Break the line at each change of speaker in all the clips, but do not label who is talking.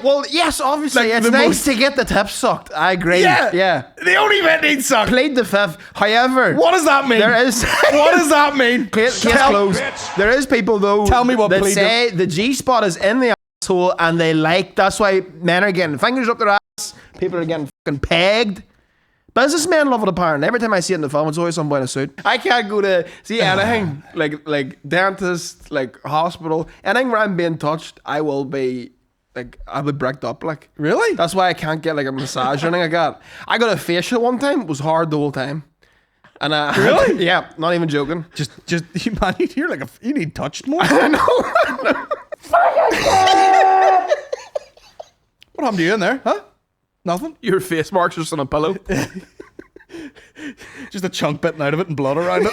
Well, yes, obviously.
Like,
it's nice to get the tips sucked. I agree. Yeah.
The only bit needs sucked.
Plead the fifth. However,
What does that mean?
there is...
What does that mean?
Case closed. There is people, though,
Tell me what
that
plead
say the G-spot is in the asshole and they like... That's why men are getting fingers up their ass. People are getting fucking pegged. Businessmen love it apparently. Every time I see it in the film, it's always someone in a suit. I can't go to see anything like dentist, like hospital, anything where I'm being touched. I will be like, I'll be bricked up. Like,
Really?
that's why I can't get like a massage or anything like that. I got a facial one time. It was hard the whole time. And
Really?
yeah, not even joking.
Just man, you're like you need touched more.
I know.
What happened to you in there? Huh? Nothing.
Your face marks just on a pillow.
Just a chunk bitten out of it and blood around it.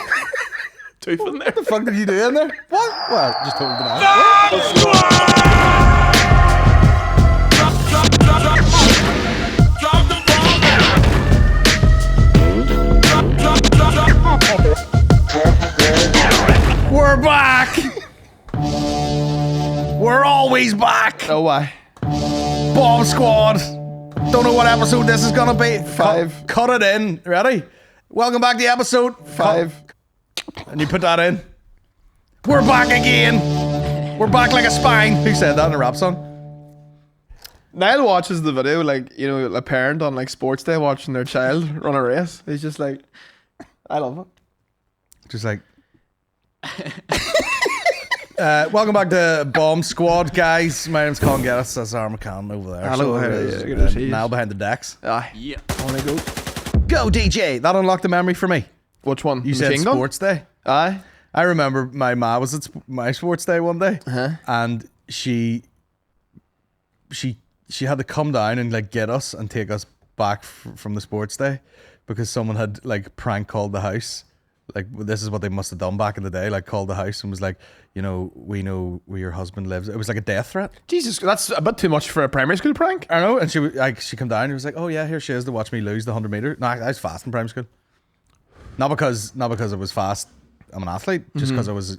Tooth in there.
What the fuck did you do in there? What? Well, just holding it out. We're back. We're always back.
Oh, why?
Bomb Squad. Don't know what episode this is gonna be.
5.
Cut it in. Ready? Welcome back to episode
5.
And you put that in. We're back again. We're back like a spine. Who said that in a rap song?
Niall watches the video like, you know, a parent on like sports day watching their child run a race. He's just like, I love it.
Just like. Welcome back to Bomb Squad, guys. My name's Colin Geddis. That's our McCann over there.
Hello,
So
how are
it
you?
is,
Good to see you.
Now behind the decks.
Yeah. I wanna go.
Go, DJ. That unlocked a memory for me.
Which one?
You said
Machine gun?
sports day.
Aye.
I remember my ma was at my sports day one day, and she had to come down and like get us and take us back from the sports day because someone had like prank called the house. Like, this is what they must have done back in the day. Like, called the house and was like, you know where your husband lives. It was like a death threat.
Jesus, that's a bit too much for a primary school prank.
I know. And she come down and was like, oh yeah, here she is to watch me lose the 100 meter. No, I was fast in primary school. Not because I was fast. I'm an athlete. Just because I was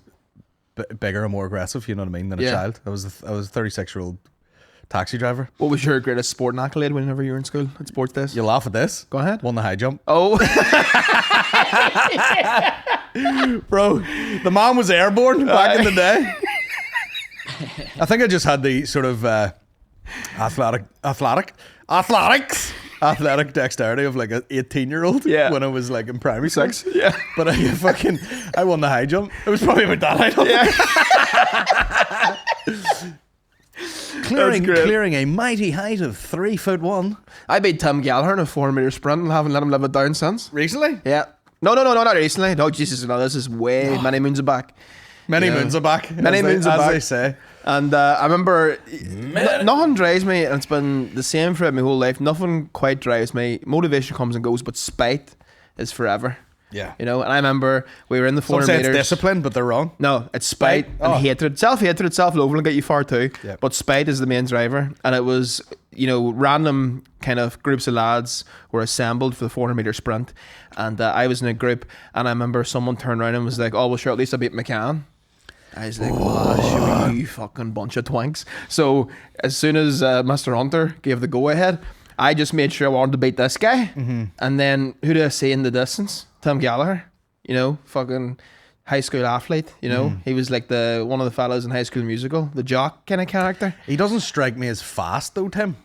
bigger and more aggressive. You know what I mean? Than a child. I was a 36-year-old taxi driver.
What was your greatest sporting accolade whenever you were in school at sports days?
You laugh at this.
Go ahead.
Won the high jump.
Oh.
Bro, the man was airborne back in the day. I think I just had the sort of athletic dexterity of like an 18-year-old when I was like in primary school.
Yeah.
But I won the high jump. It was probably about that high jump. Clearing a mighty height of 3'1".
I beat Tim Gallagher in a 400-meter sprint and haven't let him live it down since.
Recently?
Yeah. No, not recently. No, Jesus, no, this is way many moons back.
Many moons are back.
Many moons are back.
As they say.
And I remember, nothing drives me, and it's been the same throughout my whole life. Nothing quite drives me. Motivation comes and goes, but spite is forever.
Yeah.
You know, and I remember we were in the 400
Some say
meters.
it's discipline, but they're wrong.
No, it's spite and hatred. Self-hatred, self-love will get you far too.
Yep.
But spite is the main driver. And it was, you know, random kind of groups of lads were assembled for the 400-meter sprint. And I was in a group, and I remember someone turned around and was like, oh, well, sure, at least I beat McCann. I was like, oh, you fucking bunch of twinks. So as soon as Mr. Hunter gave the go-ahead, I just made sure I wanted to beat this guy. Mm-hmm. And then who do I see in the distance? Tim Gallagher, you know, fucking high school athlete, you know. He was like one of the fellas in High School Musical, the jock kind of character.
He doesn't strike me as fast though, Tim.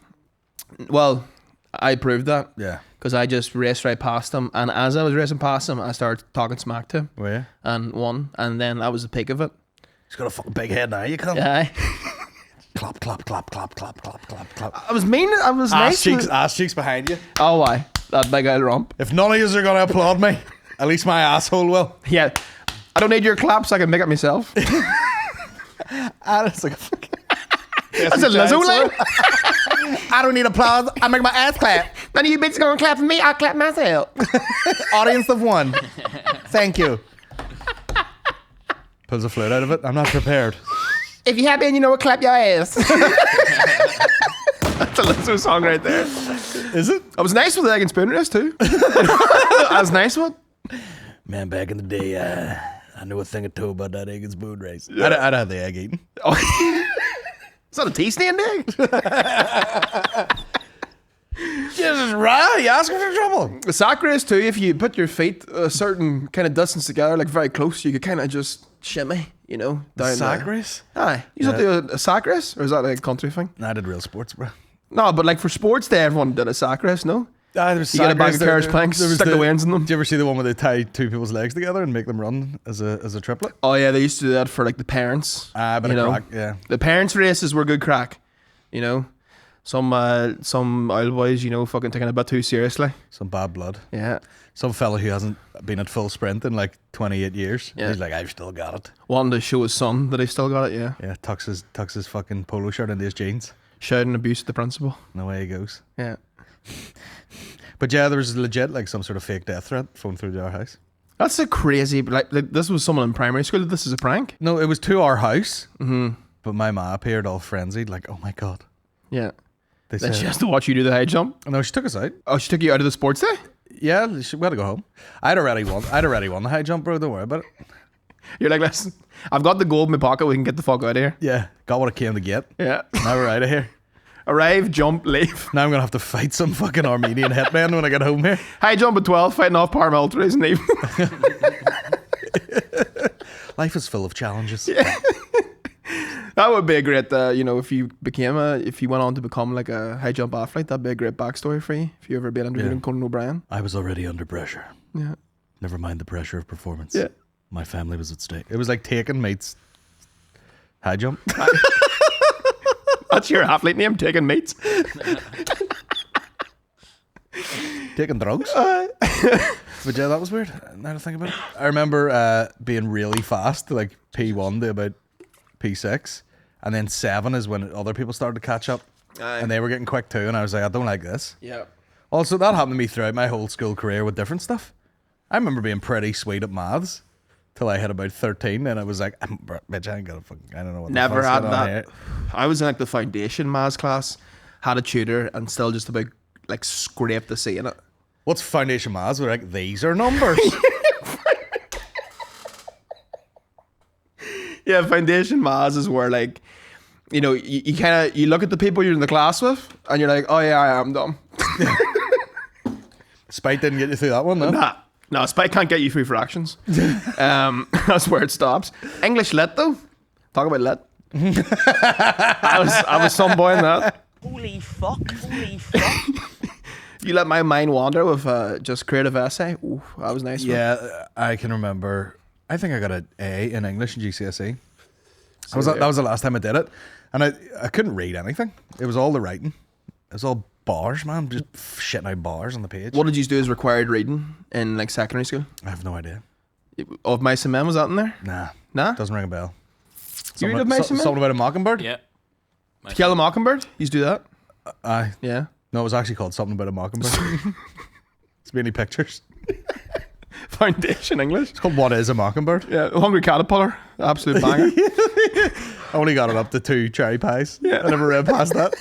Well, I proved that.
Yeah.
Because I just raced right past him, and as I was racing past him, I started talking smack to him.
Oh, yeah?
And won, and then that was the peak of it.
He's got a fucking big head now, you can't.
Yeah.
Clap, clap, clap, clap, clap, clap, clap, clap.
I was mean, I was nice.
Ass cheeks behind you.
Oh, why? That big old rump.
If none of you are going to applaud me, at least my asshole will.
Yeah. I don't need your claps, I can make it myself.
That's like a fucking...
That's a Lizzo line.
I don't need applause. I make my ass clap.
None of you bitches gonna clap for me, I'll clap myself.
Audience of one. Thank you. Pulls a flute out of it. I'm not prepared.
If you're happy and you know what, clap your ass. That's a Lizzo song right there.
Is it?
I was nice with the egg and spoon race too. I was nice with.
Man, back in the day, I knew a thing or two about that egg and spoon race. Yeah. I'd have the egg eaten.
Oh. Is that a tea stain day?
Jesus, right? You asking for trouble?
The sack race too, if you put your feet a certain kind of distance together, like very close, you could kind of just shimmy, down
Sack
there.
race?
Aye. You don't do a sack race? Or is that like a country thing?
Nah, I did real sports, bro.
No, but like for sports day, everyone did a sack race, no?
There was
You get a bag of carriage planks, stick the wings in them.
Do you ever see the one where they tie two people's legs together and make them run as a triplet?
Oh yeah, they used to do that for like the parents.
Ah, but crack, yeah.
The parents' races were good crack, Some old boys, fucking taking it a bit too seriously.
Some bad blood.
Yeah.
Some fella who hasn't been at full sprint in like 28 years.
Yeah.
He's like, I've still got it.
Wanting to show his son that he still got it, yeah.
Yeah, tucks his fucking polo shirt into his jeans.
Shouting abuse at the principal.
And away he goes.
Yeah.
But yeah, there was legit like some sort of fake death threat phoned through to our house.
That's a crazy, like this was someone in primary school. This is a prank.
No, it was to our house. Mm-hmm. But my ma appeared all frenzied, like, oh my God.
Yeah.
They
Then
said,
she has to watch you do the high jump.
no, she took us out.
Oh, she took you out of the sports day?
Yeah, we had to go home. I'd already won the high jump, bro. Don't worry about it.
You're like, listen, I've got the gold in my pocket. We can get the fuck out of here.
Yeah, got what I came to get.
Yeah.
Now we're out of here.
Arrive, jump, leave.
Now I'm gonna have to fight some fucking Armenian hitman when I get home here.
High jump at 12, fighting off paramilitaries and leave.
Life is full of challenges.
Yeah. That would be a great, if you went on to become like a high jump athlete, that'd be a great backstory for you. If you ever been interviewing Conan O'Brien.
I was already under pressure.
Yeah.
Never mind the pressure of performance.
Yeah.
My family was at stake. It was like taking mates high jump.
That's your athlete name, taking mates.
Taking drugs. But yeah, that was weird. Now to think about it. I remember being really fast, like P1 to about P6. And then 7 is when other people started to catch up.
Aye.
And they were getting quick too. And I was like, I don't like this.
Yeah.
Also, that happened to me throughout my whole school career with different stuff. I remember being pretty sweet at maths till I hit about 13. And I was like, bitch, I don't know what
Never
the fuck's
had
going on
that.
here.
I was in like the foundation maths class, had a tutor, and still just about like scraped the C in it.
What's foundation maths? We're like, these are numbers.
Yeah, foundation maths is where like, you kind of you look at the people you're in the class with, and you're like, oh yeah, I am dumb.
Spite didn't get you through that one, though.
No, Spike can't get you through fractions. That's where it stops. English lit though. Talk about lit. I was some boy in that.
Holy fuck.
You let my mind wander with just creative essay. Ooh, that was nice.
Yeah, I can remember. I think I got an A in English in GCSE. That was the last time I did it. And I couldn't read anything. It was all the writing. It was all bars, man. Just shitting out bars on the page.
What did you do as required reading in like secondary school?
I have no idea.
Of Mice and Men, was that in there?
Nah? Doesn't ring a bell.
You read of Mice and Men?
Something about a mockingbird?
Yeah.
To Kill a Mockingbird? You used to do that?
Aye.
Yeah.
No, it was actually called Something About a Mockingbird. It's many pictures.
Foundation English.
It's called What Is a Mockingbird?
Yeah, Hungry Caterpillar. Absolute banger.
I only got it up to 2 cherry pies.
Yeah.
I never read past that.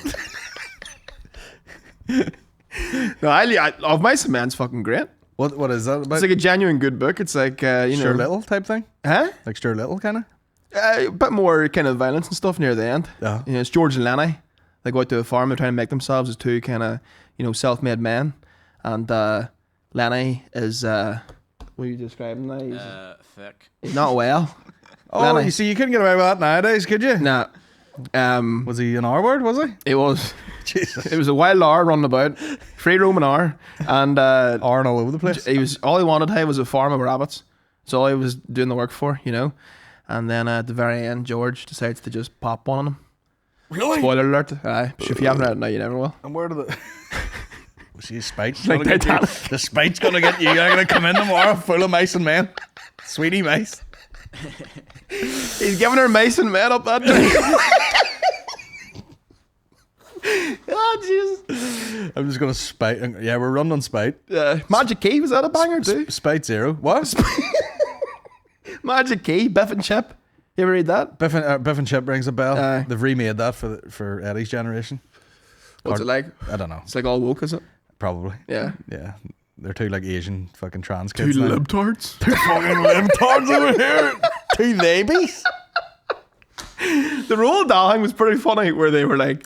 No, I Of Mice and Men's fucking great.
What is that about?
It's like a genuine good book. It's like,
Stuart Little type thing?
Huh?
Like Stuart Little, kind of?
A bit more kind of violence and stuff near the end.
Yeah.
It's George and Lenny. They go out to a farm. They're trying to make themselves as two kind of, self-made men. And Lenny is, what are you describing now?
Thick.
He's not well.
Oh,
Lenny.
you see, you couldn't get away with that nowadays, could you?
Nah.
Was he an R word, was he?
It was.
Jesus.
It was a wild R running about. Free roaming R. And
R all over the place.
all he wanted, hey, was a farm of rabbits. That's all he was doing the work for, And then at the very end, George decides to just pop one on him.
Really?
Spoiler alert. Aye. But if you haven't read it now, you never will.
And where did the... See, Spite's
Like
gonna get you.
Titanic.
The Spite's gonna get you. You're gonna come in tomorrow full of mice and men. Sweetie mice.
He's giving her mice and men up that tree. Oh, Jesus.
I'm just gonna Spite. Yeah, we're running on Spite.
Magic Key, was that a banger too?
Spite Zero. What?
Magic Key, Biff and Chip. You ever read that?
Biff and Chip rings a bell.
Aye.
They've remade that for Eddie's generation.
What's it like?
I don't know.
It's like all woke, is it?
Probably.
Yeah.
Yeah. They're two like Asian fucking trans
Two
kids. now.
libtards.
Two fucking libtards over here. Two babies.
The Roald Dahl thing was pretty funny, where they were like,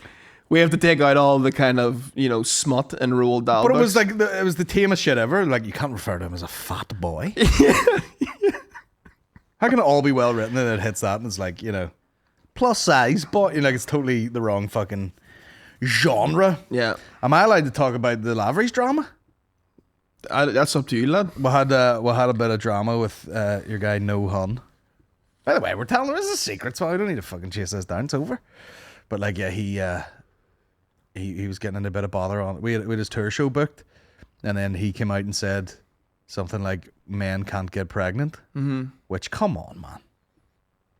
we have to take out all the kind of, smut in Roald Dahl
But it
books.
was like it was the tamest shit ever. Like, you can't refer to him as a fat boy. How can it all be well written and it hits that and it's like, plus size boy? Like, it's totally the wrong fucking genre.
Yeah.
Am I allowed to talk about the Lavery's drama?
That's up to you, lad.
We had a bit of drama with your guy No Hun. By the way, we're telling him it's a secret, so I don't need to fucking chase this down. It's over. But like, yeah, he was getting in a bit of bother on. We had his tour show booked, and then he came out and said something like, "Men can't get pregnant." Mm-hmm. Which, come on, man,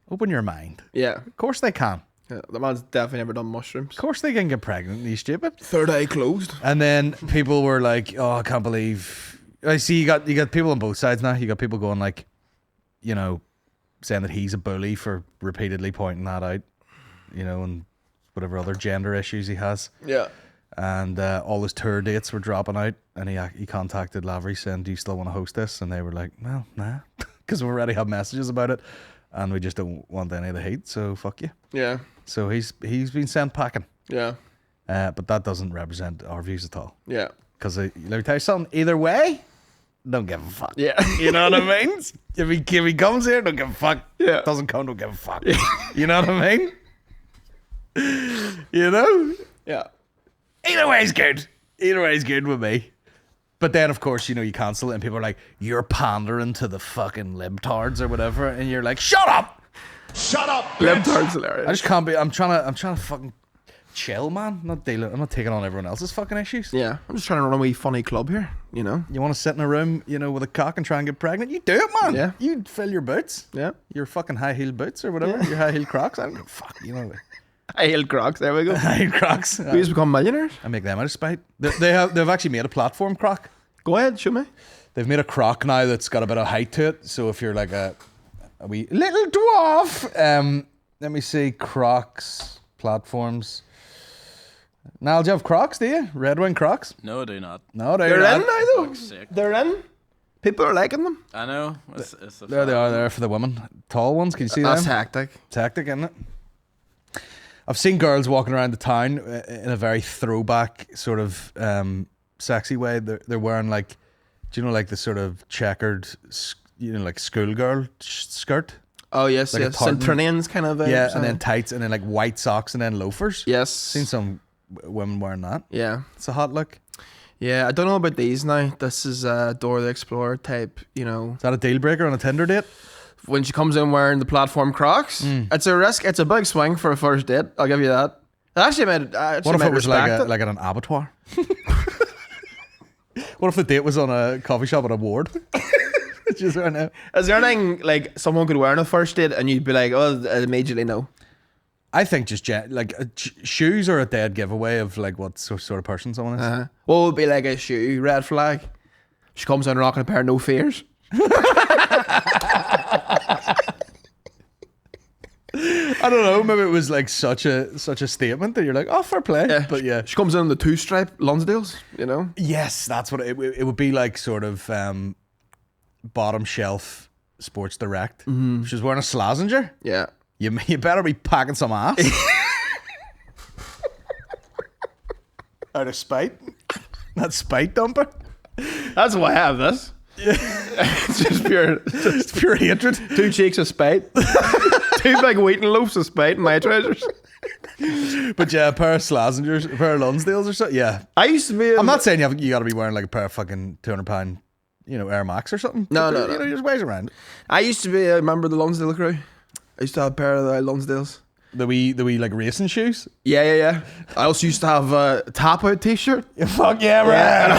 open your mind.
Yeah.
Of course they can.
Yeah, the man's definitely never done mushrooms.
Of course they can get pregnant. Are you stupid?
Third eye closed.
And then people were like, "Oh, I can't believe." I see you got people on both sides now. You got people going like, saying that he's a bully for repeatedly pointing that out, and whatever other gender issues he has.
Yeah.
And all his tour dates were dropping out, and he contacted Lavery saying, "Do you still want to host this?" And they were like, "Well, nah," because we already have messages about it, and we just don't want any of the hate. So fuck you.
Yeah.
So he's been sent packing.
Yeah.
But that doesn't represent our views at all.
Yeah.
Because let me tell you something. Either way, don't give a fuck.
Yeah.
You know what I mean? If he comes here, don't give a fuck.
Yeah.
Doesn't come, don't give a fuck. You know what I mean?
Yeah.
Either way's good. Either way's good with me. But then, of course, you cancel it and people are like, "You're pandering to the fucking libtards or whatever," and you're like, "Shut up!
Shut up!
Libtard's hilarious.
I just can't be. I'm trying to fucking chill, man. I'm not taking on everyone else's fucking issues.
Yeah. I'm just trying to run a wee funny club here,
You want to sit in a room, with a cock and try and get pregnant? You do it, man.
Yeah.
You fill your boots.
Yeah.
Your fucking high heel boots or whatever.
Yeah.
Your high heel Crocs. I don't give a fuck.
I hail Crocs. There we go.
High heel Crocs.
We just become millionaires.
I make them out of spite. They've actually made a platform Croc.
Go ahead, show me.
They've made a Croc now that's got a bit of height to it. So if you're like a wee little dwarf, let me see, Crocs platforms. Niall, do you have Crocs? Do you? Red Wing Crocs?
No, I do not.
No,
They're in
not.
now, though.
Fuck's sake.
They're in. People are liking them.
I know. It's a
There they are. There for the women, tall ones. Can you see
That's
them?
hectic.
Tactic, isn't it? I've seen girls walking around the town in a very throwback sort of sexy way. They're wearing like, do you know, like the sort of checkered, like schoolgirl skirt?
Oh, yes,
Like a
yes.
tartan.
Centrinians kind of.
Yeah, and then tights, and then like white socks, and then loafers.
Yes.
Seen some women wearing that.
Yeah.
It's a hot look.
Yeah, I don't know about these now. This is a Dora the Explorer type,
Is that a deal breaker on a Tinder date?
When she comes in wearing the platform Crocs, it's a risk. It's a big swing for a first date. I'll give you that. I actually made.
What if it was like at an abattoir? What if the date was on a coffee shop at a ward? Just right now.
Is there anything like someone could wear on a first date and you'd be like, "Oh, immediately no"?
I think just shoes are a dead giveaway of like what sort of person someone is.
What would be like a shoe red flag? She comes in rocking a pair of No Fears.
I don't know. Maybe it was like such a statement that you're like, "Oh, fair play."
Yeah.
But yeah,
She comes in the 2-stripe Lonsdales.
yes, that's what it would be like. Sort of bottom shelf Sports Direct. She's wearing a Slazenger.
Yeah.
You better be packing some ass. Out of spite. That spite dumper.
That's why I have this. It's just pure
hatred.
2 cheeks of spite. 2 big wheaten loaves of spite in my trousers.
But yeah, a pair of Slazengers, a pair of Lonsdales or something. Yeah.
I used to be.
I'm not saying you got to be wearing like a pair of fucking £200, Air Max or something.
No,
But,
no.
just ways around.
I used to be a member of the Lonsdale crew. I used to have a pair of the Lonsdales.
The wee like racing shoes.
Yeah. I also used to have a tap out t-shirt.
Fuck yeah,
And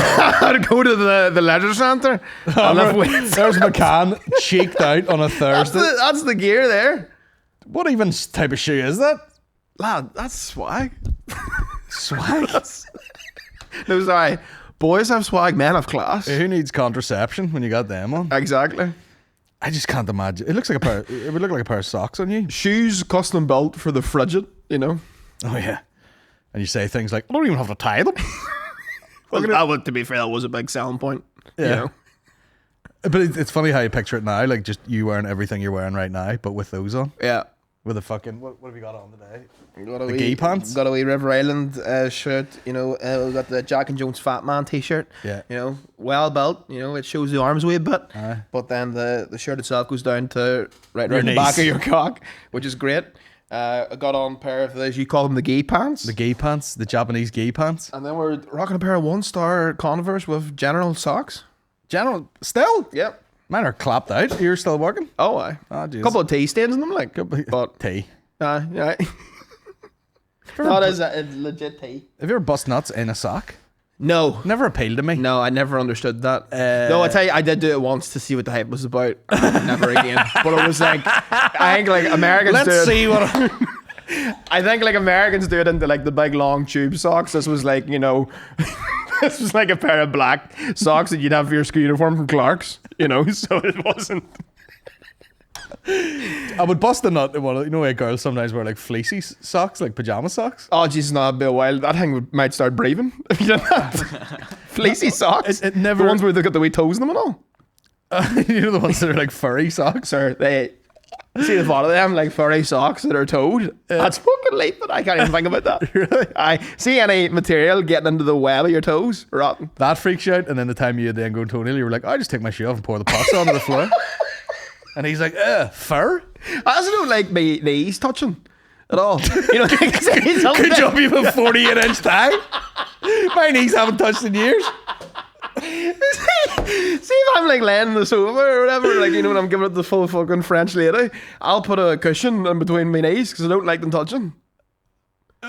I'd go to the leisure centre. And lift weights.
There's McCann cheeked out on a Thursday.
That's the gear there.
What even type of shoe is that?
Lad, that's swag.
Swag.
No, sorry. Boys have swag, men have class.
Who needs contraception when you got them on?
Exactly.
I just can't imagine. It would look like a pair of socks on you.
Shoes custom built for the frigid,
Oh yeah. And you say things like, "I don't even have to tie them."
Well, that would, to be fair, that was a big selling point.
Yeah. But it's funny how you picture it now, like just you wearing everything you're wearing right now, but with those on.
Yeah.
With a fucking what have you got on today?
Got a
The
wee,
gay pants?
Got a wee River Island shirt. We got the Jack and Jones Fat Man T-shirt.
Yeah.
Well built. It shows the arms a wee bit.
Aye.
But then the shirt itself goes down to right
Your
around the back
knees.
of your cock, which is great. I got on a pair of those. You call them the gay pants.
The gay pants, the Japanese gay pants.
And then we're rocking a pair of 1-star Converse with General socks.
General, still?
Yep.
Mine are clapped out. You're still working?
Oh, aye.
Ah, jeez.
Couple of tea stains in them, like. But
Tea.
yeah. That is a legit tea.
Have you ever bust nuts in a sock?
No.
Never appealed to me.
No, I never understood that. No, I tell you, I did do it once to see what the hype was about. Never again. But it was like, I think like Americans do
Let's
it.
see what.
I think like Americans do it into like the big long tube socks. This was like, this was like a pair of black socks that you'd have for your school uniform from Clark's, so it wasn't.
I would bust a nut in one of, where girls sometimes wear like fleecy socks, like pajama socks.
Oh, Jesus, no, it'd be a while. That thing might start breathing if you did that. Fleecy socks.
It never.
The ones where they got the wee toes in them and all.
The ones that are like furry socks.
Sir, they see the thought of them like furry socks that are toed. That's fucking late, but I can't even think about that.
Really?
I see any material getting into the web of your toes, rotten.
That freaks you out. And then the time you had then go to O'Neill, you were like, I just take my shoe off and pour the pasta onto the floor. And he's like, fur?
I also don't like my knees touching at all.
Good job you have a 48-inch thigh. My knees haven't touched in years.
See if I'm like laying on the sofa or whatever, like when I'm giving it the full fucking French lady, I'll put a cushion in between my knees because I don't like them touching.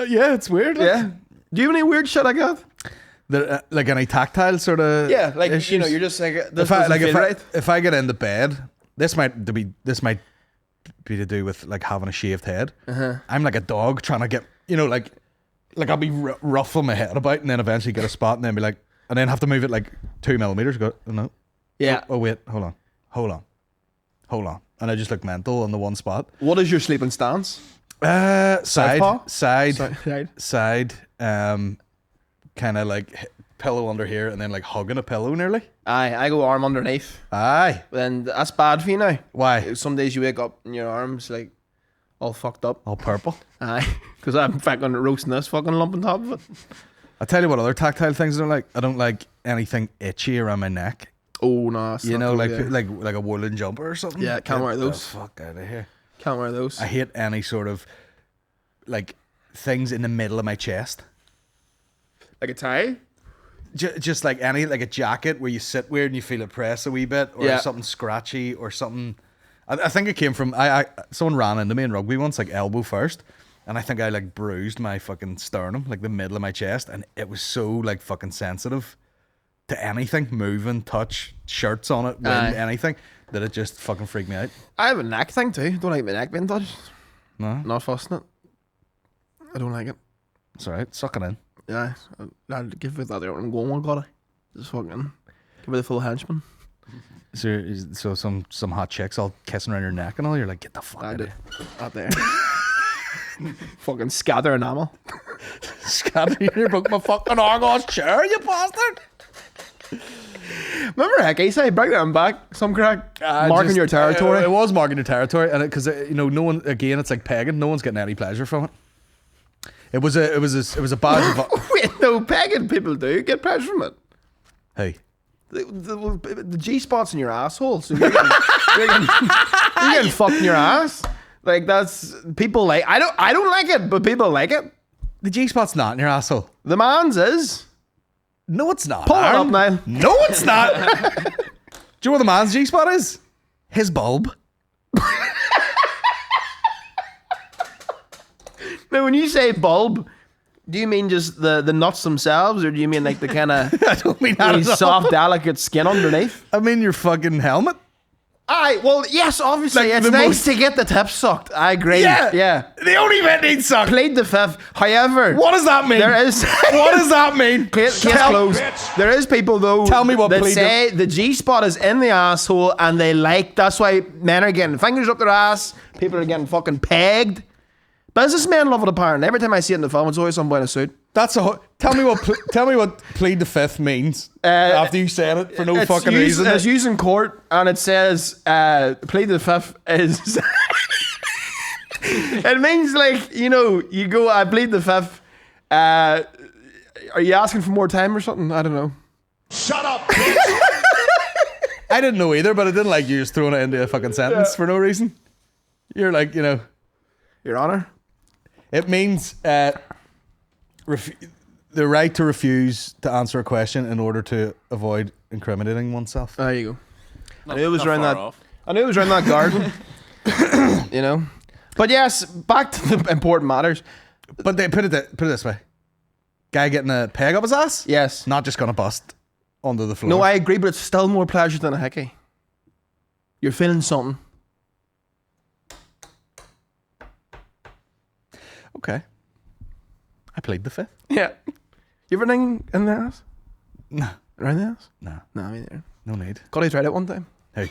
Yeah, it's weird. Like.
Yeah. Do you have any weird shit like that?
Like any tactile sort of
Yeah, like
issues?
you're just like this doesn't feel right.
If I get into bed, this might be to do with like having a shaved head. I'm like a dog trying to get like I'll be ruffling my head about and then eventually get a spot and then be like, and then have to move it like 2 millimeters. Go, oh, no.
Yeah.
Oh wait, hold on, and I just look mental on the one spot.
What is your sleeping stance?
Side,
Side.
kind of like pillow under here and then like hugging a pillow nearly.
Aye, I go arm underneath.
Aye.
Then that's bad for you now.
Why?
Some days you wake up and your arms like all fucked up.
All purple.
Aye, because I'm fucking roasting this fucking lump on top of it.
I'll tell you what other tactile things I don't like. I don't like anything itchy around my neck.
Oh no, that's not cool, yeah.
like a woolen jumper or something.
Yeah, can't wear
Get
those.
the fuck out of here.
Can't wear those.
I hate any sort of like things in the middle of my chest.
Like a tie?
Just like any, like a jacket where you sit weird and you feel it press a wee bit, or
Yeah.
something scratchy, or something. I think it came from someone ran into me in rugby once, like elbow first, and I think I like bruised my fucking sternum, like the middle of my chest, and it was so like fucking sensitive to anything, moving, touch, shirts on it, wind, anything, that it just fucking freaked me out.
I have a neck thing too. Don't like my neck being touched.
No,
Not fussing it. I don't like it.
it's alright, suck it in.
Yeah, I'll give it that there. I'm going, got it. Just fucking give it the full henchman.
So some hot chicks all kissing around your neck and all. You're like, get the fuck out of here.
Out there. Fucking scatter enamel.
Scatter, you broke my fucking Argos chair, you bastard.
Remember Hecky said, break that back, some crack, marking your territory.
It was marking your territory, and because no one, again, it's like pegging. No one's getting any pleasure from it. It was a badge of.
Wait, no, pagan people do get pleasure from it.
Hey,
The G spots in your asshole, so you're getting fucked in your ass. Like that's people like. I don't like it, but people like it.
the G spot's not in your asshole.
The man's is.
No, it's not.
Pull it
Aaron.
up, Niall.
No, it's not. Do you know what the man's G spot is? His bulb.
Now, when you say bulb, do you mean just the nuts themselves, or do you mean like the kind of
I don't mean that at all.
soft, delicate skin underneath?
I mean your fucking helmet.
Aye, well, yes, obviously,
Like
it's
the
nice
most-
to get the tips sucked. I agree. Yeah.
The only bit needs sucked.
Plead the fifth. However,
What does that mean?
there is
What does that mean?
Case
Tell-
closed. There is people though.
Tell me what
that
plead
say the G spot is in the asshole, and they like that's why men are getting fingers up their ass. People are getting fucking pegged. Businessmen love it apparently. Every time I see it in the film, it's always someone in a suit.
That's a. Tell me what plead the fifth means after you said it for no
It's
fucking
used,
reason.
It's used in court, and it says plead the fifth is It means like, you go, I plead the fifth. Are you asking for more time or something? I don't know.
Shut up.
I didn't know either, but I didn't like you just throwing it into a fucking sentence for no reason. You're like,
Your Honor.
it means the right to refuse to answer a question in order to avoid incriminating oneself.
There you go. I knew it was
Not
around
far
that.
off.
I knew it was around that garden. But yes, back to the important matters.
But they put it this way: guy getting a peg up his ass,
Yes.
not just gonna bust onto the floor.
No, I agree, but it's still more pleasure than a hickey. You're feeling something.
Okay. I played the fifth.
Yeah. You ever ding in the ass?
No,
Around the ass?
no,
No, me neither.
no need.
Cody tried it one time.
Hey,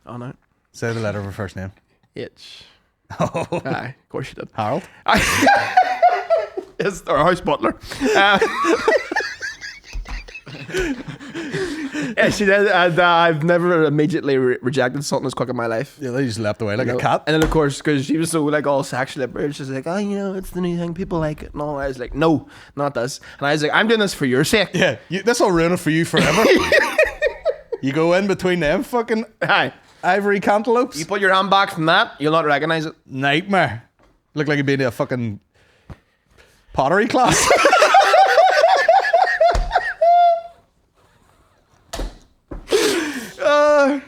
Oh, no.
say the letter of her first name.
H.
Oh,
Aye, of course you did.
Harold.
It's our house butler. Yeah, she did. And I've never immediately rejected something as quick in my life.
Yeah, they just leapt away like a cat.
And then, of course, because she was so like all sexually liberal, she's like, oh, it's the new thing. People like it. No, I was like, no, not this. And I was like, I'm doing this for your sake.
Yeah, this will ruin it for you forever. You go in between them fucking
Aye.
ivory cantaloupes.
You put your hand back from that, you'll not recognize it.
Nightmare. Look like you've been to a fucking pottery class.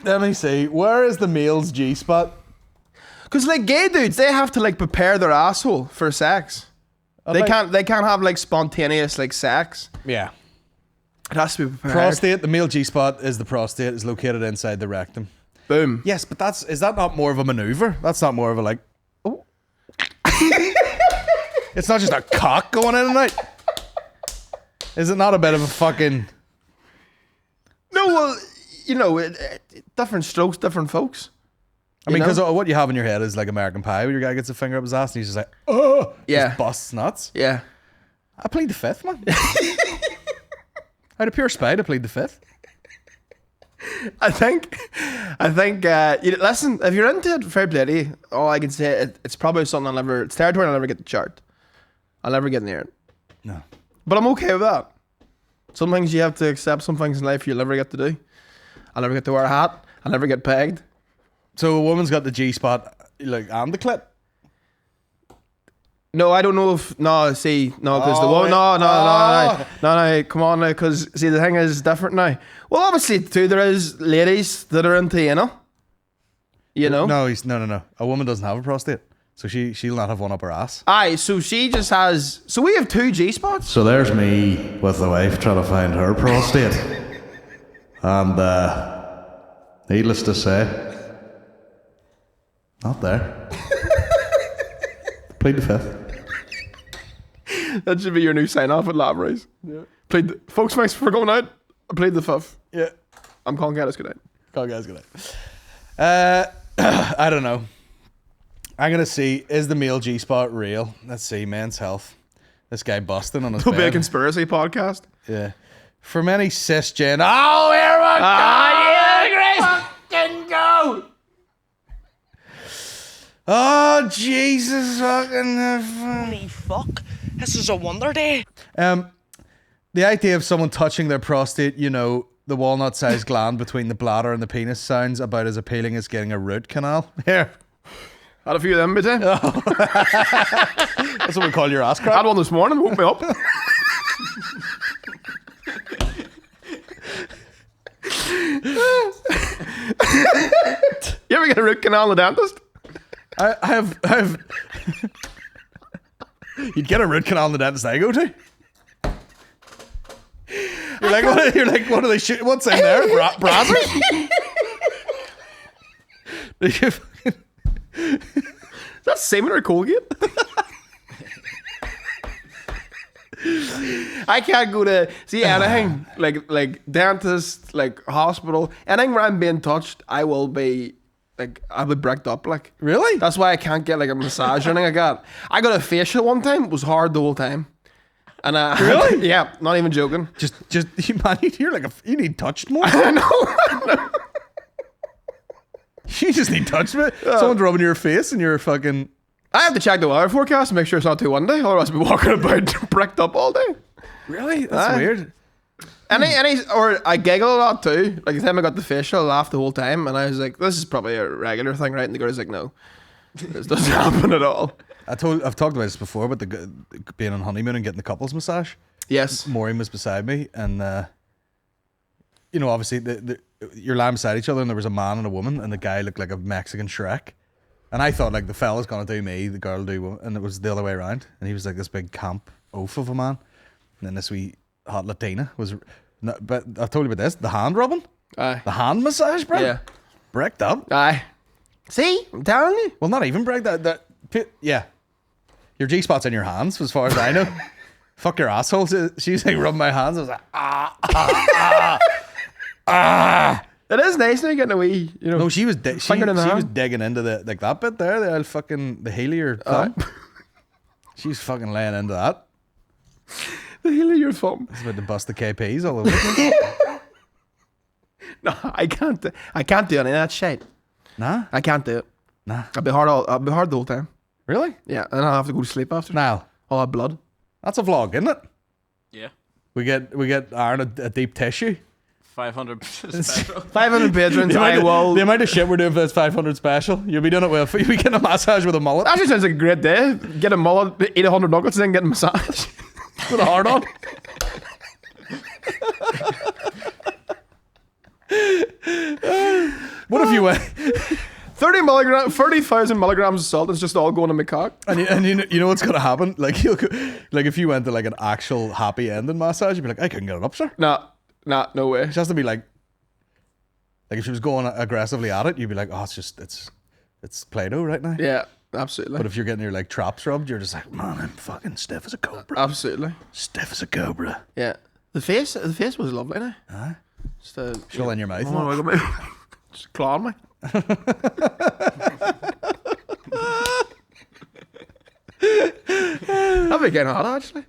Let me see. Where is the male's G spot?
Because like gay dudes, they have to like prepare their asshole for sex. They can't have like spontaneous like sex.
Yeah.
It has to be prepared.
Prostate. The male G spot is the prostate. Is located inside the rectum.
Boom.
Yes, but is that not more of a maneuver? That's not more of a like. Oh. It's not just a cock going in and out. Is it not a bit of a fucking?
No, well, different strokes, different folks.
I mean, because what you have in your head is like American Pie, where your guy gets a finger up his ass and he's just like, oh,
Yeah.
just busts nuts.
Yeah.
I plead the fifth, man. Out of pure spite, I plead the fifth.
I think, listen, if you're into it, fair play to you. All I can say, it's probably something it's territory I'll never get to chart. I'll never get near it.
No.
But I'm okay with that. Some things you have to accept, some things in life you'll never get to do. I'll never get to wear a hat. I'll never get pegged.
So a woman's got the G spot, like, and the clit.
No, I don't know if because the
Oh,
woman.
wait.
No, come on now, because see the thing is different now. Well, obviously too, there is ladies that are into
No.
No.
A woman doesn't have a prostate, so she'll not have one up her ass.
Aye, so she just has. So we have two G spots.
So there's me with the wife trying to find her prostate. And needless to say, not there. Plead the fifth.
That should be your new sign off at Labrays. Yeah. Folks, thanks for going out. I played the fifth.
Yeah.
I'm Colin Geddis. Good night.
God, guys, good night. I don't know. I'm gonna see, is the male G spot real? Let's see, Men's Health. This guy busting on his
There'll be a
bed.
conspiracy podcast.
Yeah. For many cisgen. Oh, here we go.
Fucking go.
Oh, Jesus fucking.
Holy fuck. This is a wonder day.
The idea of someone touching their prostate, the walnut-sized gland between the bladder and the penis, sounds about as appealing as getting a root canal. Here.
Had a few of them, bit.
That's what we call your ass crack.
Had one this morning. Woke me up. You ever get a root canal in the dentist?
I have. You'd get a root canal in the dentist I go to. You're like, what are they shooting? What's in there? Brazzers?
That's semen or Colgate? I can't go to see anything like dentist, like hospital, anything where I'm being touched. I will be like, I'll be bricked up. Like,
Really?
That's why I can't get like a massage or anything like that. I got a facial one time. It was hard the whole time. And
Really?
yeah, not even joking.
Just man, you're like you need touched more.
I know.
You just need touched, man. Someone's rubbing your face and you're fucking.
I have to check the weather forecast to make sure it's not too windy. Otherwise, I'll be walking about bricked up all day.
Really? That's weird.
Or I giggle a lot too. Like the time I got the facial, I laughed the whole time, and I was like, "This is probably a regular thing, right?" And the girl's like, "No, this doesn't happen at all."
I've talked about this before, but being on honeymoon and getting the couples massage.
Yes.
Maureen was beside me, and obviously you're lying beside each other, and there was a man and a woman, and the guy looked like a Mexican Shrek, and I thought like the fella's gonna do me, the girl do woman, and it was the other way around, and he was like this big camp oaf of a man, and then this wee hot Latina was. No, but I've told you about this. The hand rubbing,
Aye.
the hand massage, bro.
Yeah.
Bricked up.
Aye. See, I'm telling you.
Well, not even bricked. Yeah. Your G spot's in your hands, as far as I know. Fuck your asshole. She was like rubbing my hands. I was like,
It is nice now getting a wee,
No, she was
finger in the
she was
hand.
digging into that bit there, the old fucking the heel of your thumb. She's fucking laying into that.
The heel of your thumb.
It's about to bust the KPs all over the place.
No, I can't do any of that shit.
Nah?
I can't do it.
Nah.
I'll be hard the whole time.
Really?
Yeah, and I'll have to go to sleep after.
Now,
All that blood.
that's a vlog, isn't it?
Yeah.
We get Aaron a deep tissue.
500 special.
500 patrons, I will.
The amount of shit we're doing for this 500 special, you'll be doing it with. You'll be getting a massage with a mullet.
Actually sounds like a great day. Get a mullet, eat 100 nuggets, and then get a massage. With a hard on.
What if you went
30,000 milligrams of salt is just all going to my cock.
and you know what's gonna happen? Like like if you went to like an actual happy ending massage, you'd be like, I couldn't get it up, sir.
Nah, no way.
It has to be like if she was going aggressively at it, you'd be like, oh, it's Play-Doh right now.
Yeah, absolutely.
But if you're getting your like traps rubbed, you're just like, man, I'm fucking stiff as a cobra.
Absolutely.
Stiff as a cobra.
Yeah. The face was lovely now.
Aye.
Just
She'll in your mouth.
oh, look at me. Just clawing me. That'd be kind of hot, actually.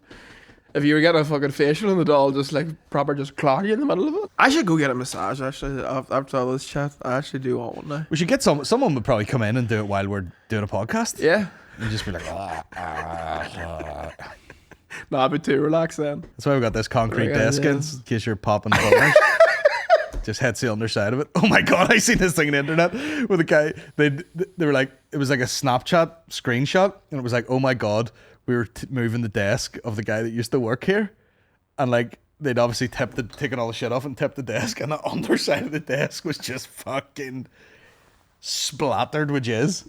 If you were getting a fucking facial and the doll just like proper just claw you in the middle of it. I should go get a massage, actually, after all this chat. I actually do want one now.
We should get someone would probably come in and do it while we're doing a podcast.
Yeah.
And just be like,
No, I'd be too relaxed then.
That's why we got this concrete
Yeah,
desk
yeah.
in case you're popping bubbles. Just hits the underside of it. Oh my god, I seen this thing on the internet with a guy. They were like, it was like a Snapchat screenshot, and it was like, oh my god, we were moving the desk of the guy that used to work here, and like they'd obviously taken all the shit off and tipped the desk, and the underside of the desk was just fucking splattered with jizz.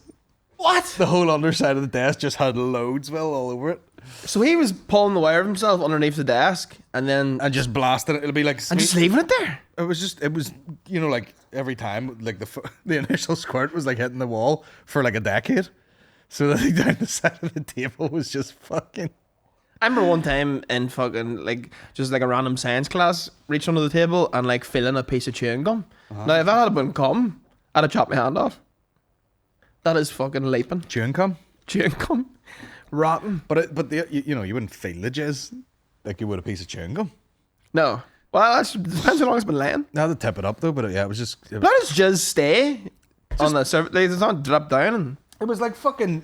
What?
The whole underside of the desk just had loads all over it.
So he was pulling the wire of himself underneath the desk and then
And just blasted it. It'll be like
and just leaving it there.
It was like every time like the initial squirt was like hitting the wall for like a decade. So the thing down the side of the table was just fucking.
I remember one time in fucking like just like a random science class, reaching under the table and like feeling a piece of chewing gum. Now if that had been cum, I'd have chopped my hand off. That is fucking leaping.
Chewing gum.
Chewing gum. Rotten.
You wouldn't feel the jizz like you would a piece of chewing gum.
No. Well, that depends how long it's been laying.
Now to tip it up though, but yeah, it was just.
How does jizz stay on the surface? Like, it's not drop down and.
It was like fucking,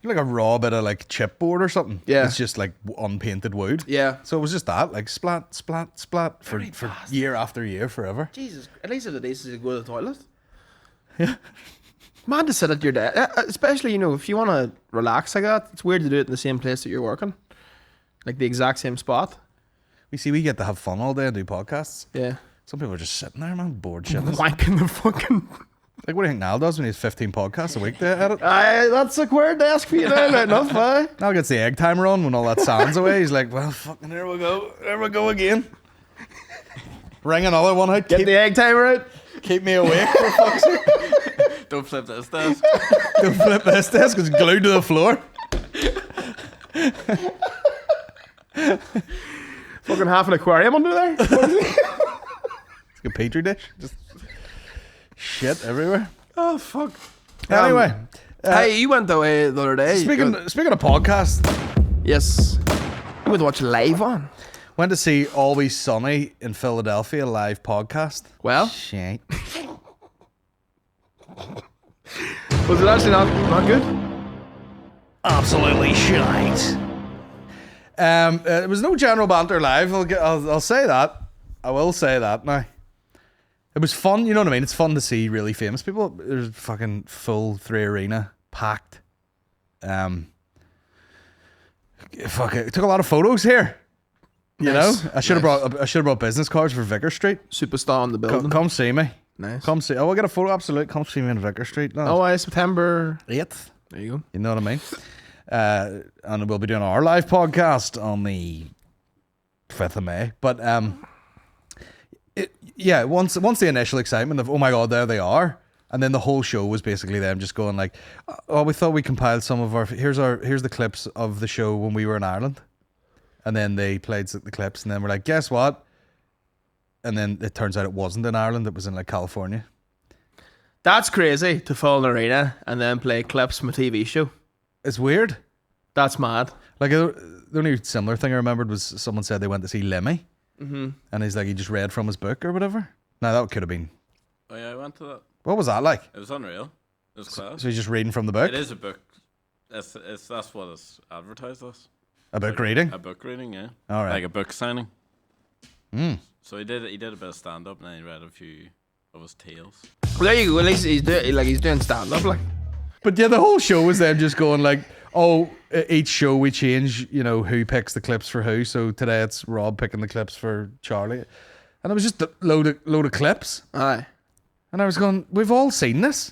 like a raw bit of like chipboard or something.
Yeah.
It's just like unpainted wood.
Yeah.
So it was just that, like splat, splat, splat for year after year, forever.
Jesus, at least if the days to go to the toilet. Yeah. Mad to sit at your desk, especially if you want to relax like that. It's weird to do it in the same place that you're working, like the exact same spot.
We get to have fun all day and do podcasts.
Yeah.
Some people are just sitting there, man, bored shitless.
Wanking the fucking.
Like, what do you think Niall does when he has 15 podcasts a week to edit?
That's a queer desk for you now, right enough, aye.
Niall gets the egg timer on when all that sand's away. He's like, well, fucking there we go again. Ring another one out.
Get the egg timer out.
Keep me awake, for fuck's sake.
Don't flip this desk.
Don't flip this desk, it's glued to the floor.
Fucking half an aquarium under there.
It's like a petri dish. Just shit everywhere.
Oh, fuck.
Anyway.
Hey, you went away the other day.
Speaking of podcasts,
Yes. You went to watch live on.
went to see Always Sunny in Philadelphia live podcast.
Well,
Shit.
Was it actually not good?
Absolutely shite. There was no general banter live. I'll say that. I will say that now. It was fun, you know what I mean? It's fun to see really famous people. There's fucking full 3 Arena, packed. Fuck it. Took a lot of photos here. You
Nice.
know? I should have brought business cards for Vicar Street.
Superstar on the building.
Come see me.
Nice.
Come see. Oh, we'll get a photo. Absolutely. Come see me in Vicar Street. No.
Oh, September
8th.
There you go.
You know what I mean? And we'll be doing our live podcast on the 5th of May. But once the initial excitement of, oh my God, there they are. And then the whole show was basically them just going like, oh, we thought we compiled some of here's the clips of the show when we were in Ireland. And then they played the clips and then we're like, guess what? And then it turns out it wasn't in Ireland, it was in like California.
That's crazy to fill an arena and then play clips from a TV show.
It's weird.
That's mad.
Like the only similar thing I remembered was someone said they went to see Lemmy. Mm-hmm. And he's like, he just read from his book or whatever. Now that could have been.
Oh yeah, I went to that.
What was that like?
It was unreal. It was class.
So he's just reading from the book?
It is a book. That's what it's advertised as.
A book reading?
A book reading, yeah.
All right.
Like a book signing.
Mm.
So he did a bit of stand up and then he read a few of his tales.
Well, there you go. At least he's doing stand up. Like,
But yeah, the whole show was them just going like, oh, each show we change, you know, who picks the clips for who. So today it's Rob picking the clips for Charlie. And it was just a load of clips.
aye,
And I was going, we've all seen this.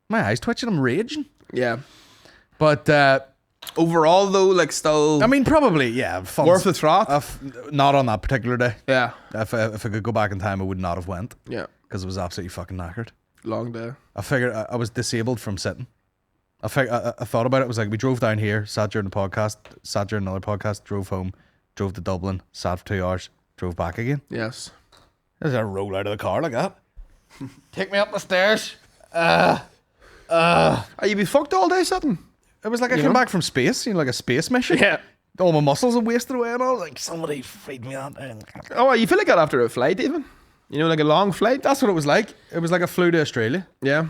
My eyes twitching, I'm raging.
yeah.
But
Overall, though, like still,
I mean, probably, yeah.
worth the trot.
Not on that particular day.
Yeah,
If I could go back in time, I would not have went
yeah.
because it was absolutely fucking knackered.
Long day.
I figured I was disabled from sitting. I thought about it. It was like we drove down here, sat during the podcast, sat during another podcast, drove home, drove to Dublin, sat for 2 hours, drove back again.
Yes.
There's a roll out of the car like that. Take me up the stairs.
Are you be fucked all day sitting?
It was like I came back from space, you know, like a space mission.
Yeah.
All my muscles are wasted away and all. Like somebody feed me out.
Oh, you feel like that after a flight, even? You know, like a long flight.
That's what it was like. It was like a flew to Australia.
Yeah.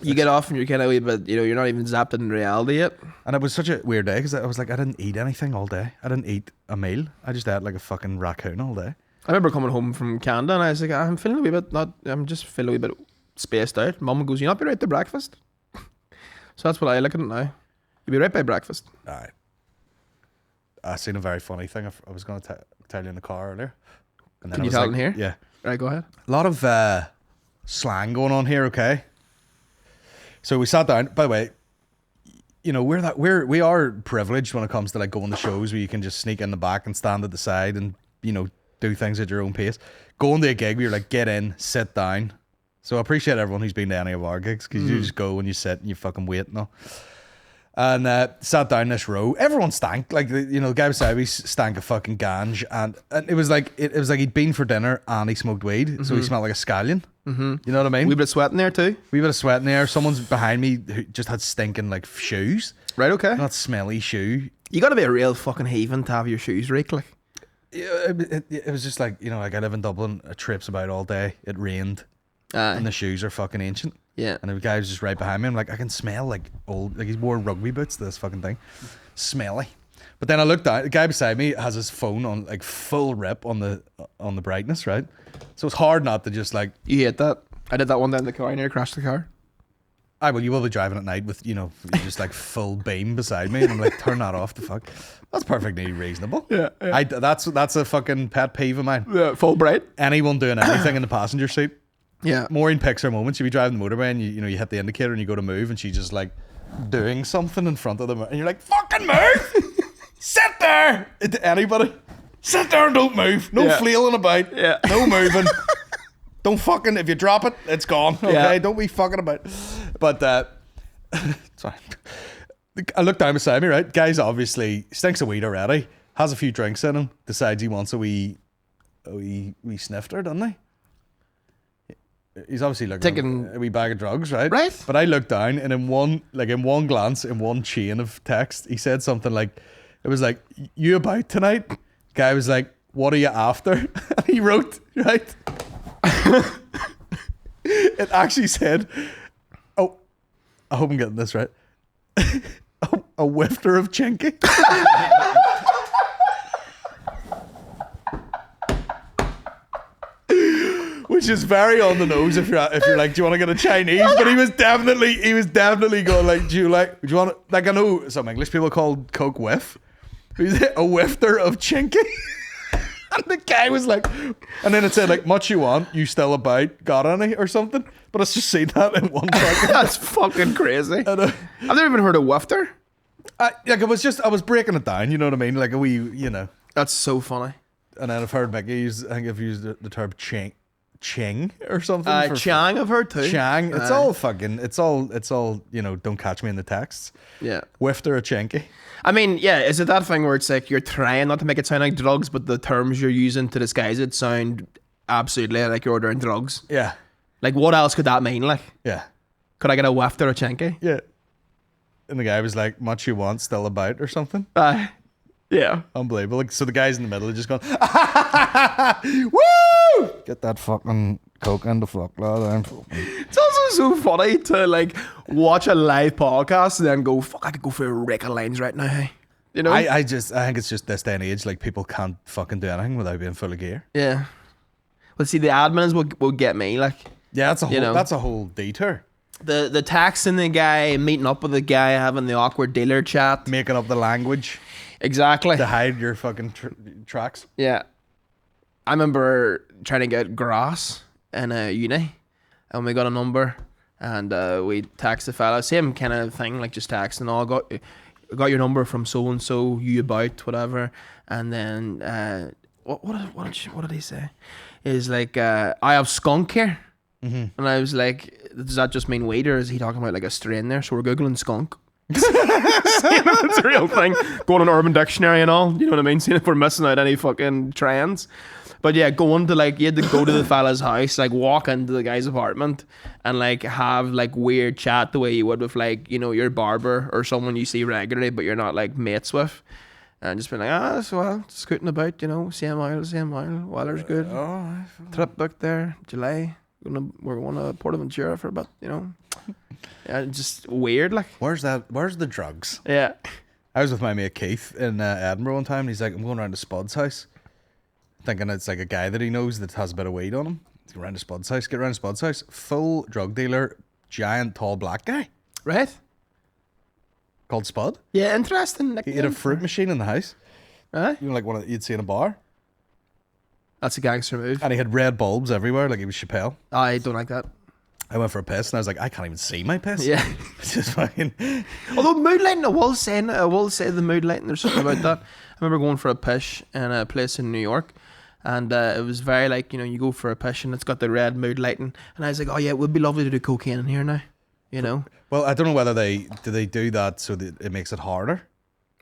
You get off and you're kind of a wee bit, you know, you're not even zapped in reality yet.
And it was such a weird day because I was like, I didn't eat anything all day. I didn't eat a meal. I just ate like a fucking raccoon all day.
I remember coming home from Canada and I was like, I'm feeling a wee bit, I'm just feeling a wee bit spaced out. Mum goes, you not be right to breakfast? So that's what I look at it now. You'll be right by breakfast.
All right. I seen a very funny thing I was going to tell you in the car earlier. And then
Can
I
you
was
tell
like,
it in here?
Yeah.
Right, go ahead.
A lot of slang going on here, okay? So we sat down. By the way, you know, we are privileged when it comes to like going to shows where you can just sneak in the back and stand at the side and, you know, do things at your own pace. Going to a gig where you're like, get in, sit down. So I appreciate everyone who's been to any of our gigs because you just go and you sit and you fucking wait and all. And sat down this row. Everyone stank. Like the guy beside me stank of fucking ganj, and it was like he'd been for dinner and he smoked weed, so he smelled like a scallion. Mm-hmm. You know what I mean?
Wee bit of sweat in there too.
Wee bit of sweat in there. Someone's behind me who just had stinking like shoes.
Right, okay.
Not smelly shoe.
You got to be a real fucking heathen to have your shoes raked, like.
It was just like, you know, like I live in Dublin. I trips about all day. It rained, and the shoes are fucking ancient.
Yeah.
And the guy was just right behind me. I'm like, I can smell like old, like he's wore rugby boots to this fucking thing. Smelly. But then I looked down, the guy beside me has his phone on like full rip on the brightness, right? So it's hard not to just like.
You hate that? I did that one day in the car. I nearly crashed the car.
Well, you will be driving at night with, you know, just like full beam beside me. And I'm like, turn that off, the fuck. That's perfectly reasonable.
Yeah.
That's a fucking pet peeve of mine.
Yeah, full bright.
Anyone doing anything in the passenger seat.
Yeah.
Maureen picks her moments. She'll be driving the motorway and you hit the indicator and you go to move and she's just like doing something in front of them and you're like, fucking move! Sit there! Anybody? Sit there and don't move. No flailing about.
Yeah.
No moving. Don't fucking, if you drop it, it's gone. Okay?
Yeah.
Don't be fucking about. But, sorry. I look down beside me, right? Guy's obviously stinks of weed already, has a few drinks in him, decides he wants a wee snifter, doesn't he? He's obviously looking
Taking
a wee bag of drugs, right?
Right.
But I looked down and in one glance, in one chain of text, he said something like, it was like, you about tonight? Guy was like, what are you after? And he wrote, right? It actually said, oh, I hope I'm getting this right. A whifter of chinky. Which is very on the nose if you're like, do you want to get a Chinese? But he was definitely going like, do you want to, like, I know some English people call Coke whiff. He's a whifter of chinky. And the guy was like, and then it said like, much you want, you still about, got any or something. But I just seen that in 1 second.
That's fucking crazy.
And,
I've never even heard of wafter.
I was breaking it down, you know what I mean? Like a wee, you know.
That's so funny.
And then I've heard Mickey use, I think I've used the term ching or something.
Chang I've heard too.
Chang. It's all fucking, it's all, you know, don't catch me in the texts.
Yeah.
Whifter a chinky.
I mean, yeah, is it that thing where it's like you're trying not to make it sound like drugs, but the terms you're using to disguise it sound absolutely like you're ordering drugs?
Yeah.
Like, what else could that mean? Like,
Yeah.
could I get a wafter or chinky?
Yeah. And the guy was like, much you want, still about or something.
Yeah.
Unbelievable. Like, so the guys in the middle are just going, woo! Get that fucking coke in the fuck, lad.
It's also so funny to like watch a live podcast and then go, fuck, I could go for a wreck of lines right now. Hey, you know?
I think it's just this day and age, like people can't fucking do anything without being full of gear.
Yeah. Well, see, the admins will get me. Like,
Yeah, that's a whole,
You know.
that's a whole detour.
the texting the guy, meeting up with the guy, having the awkward dealer chat.
Making up the language
Exactly.
to hide your fucking tracks.
Yeah. I remember trying to get grass in uni, and we got a number, and we texted the fella, same kind of thing, like just texting. Oh, got your number from so and so, you about whatever, and then what did he say? Is like I have skunk here, and I was like, does that just mean weed, or is he talking about like a strain there? So we're googling skunk. Seeing if it's a real thing, going on Urban Dictionary and all, you know what I mean, seeing if we're missing out any fucking trends. But yeah, going to like, you had to go to the fella's house, like walk into the guy's apartment and like have like weird chat the way you would with like, you know, your barber or someone you see regularly but you're not like mates with, and just be like, so well, scooting about, you know, same mile, weather's good, trip booked there, July, we're going to Portaventura for a bit, you know. Yeah, just weird, like.
Where's the drugs?
Yeah.
I was with my mate Keith in Edinburgh one time, and he's like, I'm going around to Spud's house, thinking it's like a guy that he knows that has a bit of weed on him. He's going around to Spud's house, get around to Spud's house, full drug dealer, giant, tall black guy
Right?
called Spud.
Yeah, interesting.
He had a fruit machine in the house,
Right?
you know, like one that you'd see in a bar,
That's a gangster move.
and he had red bulbs everywhere, like he was Chappelle.
I don't like that.
I went for a piss, and I was like, I can't even see my piss.
Yeah.
It's just fucking.
Although mood lighting, I will say the mood lighting, there's something about that. I remember going for a pish in a place in New York, and it was very like, you know, you go for a pish and it's got the red mood lighting, and I was like, oh yeah, it would be lovely to do cocaine in here now, you know.
Well, I don't know whether they do that so that it makes it harder.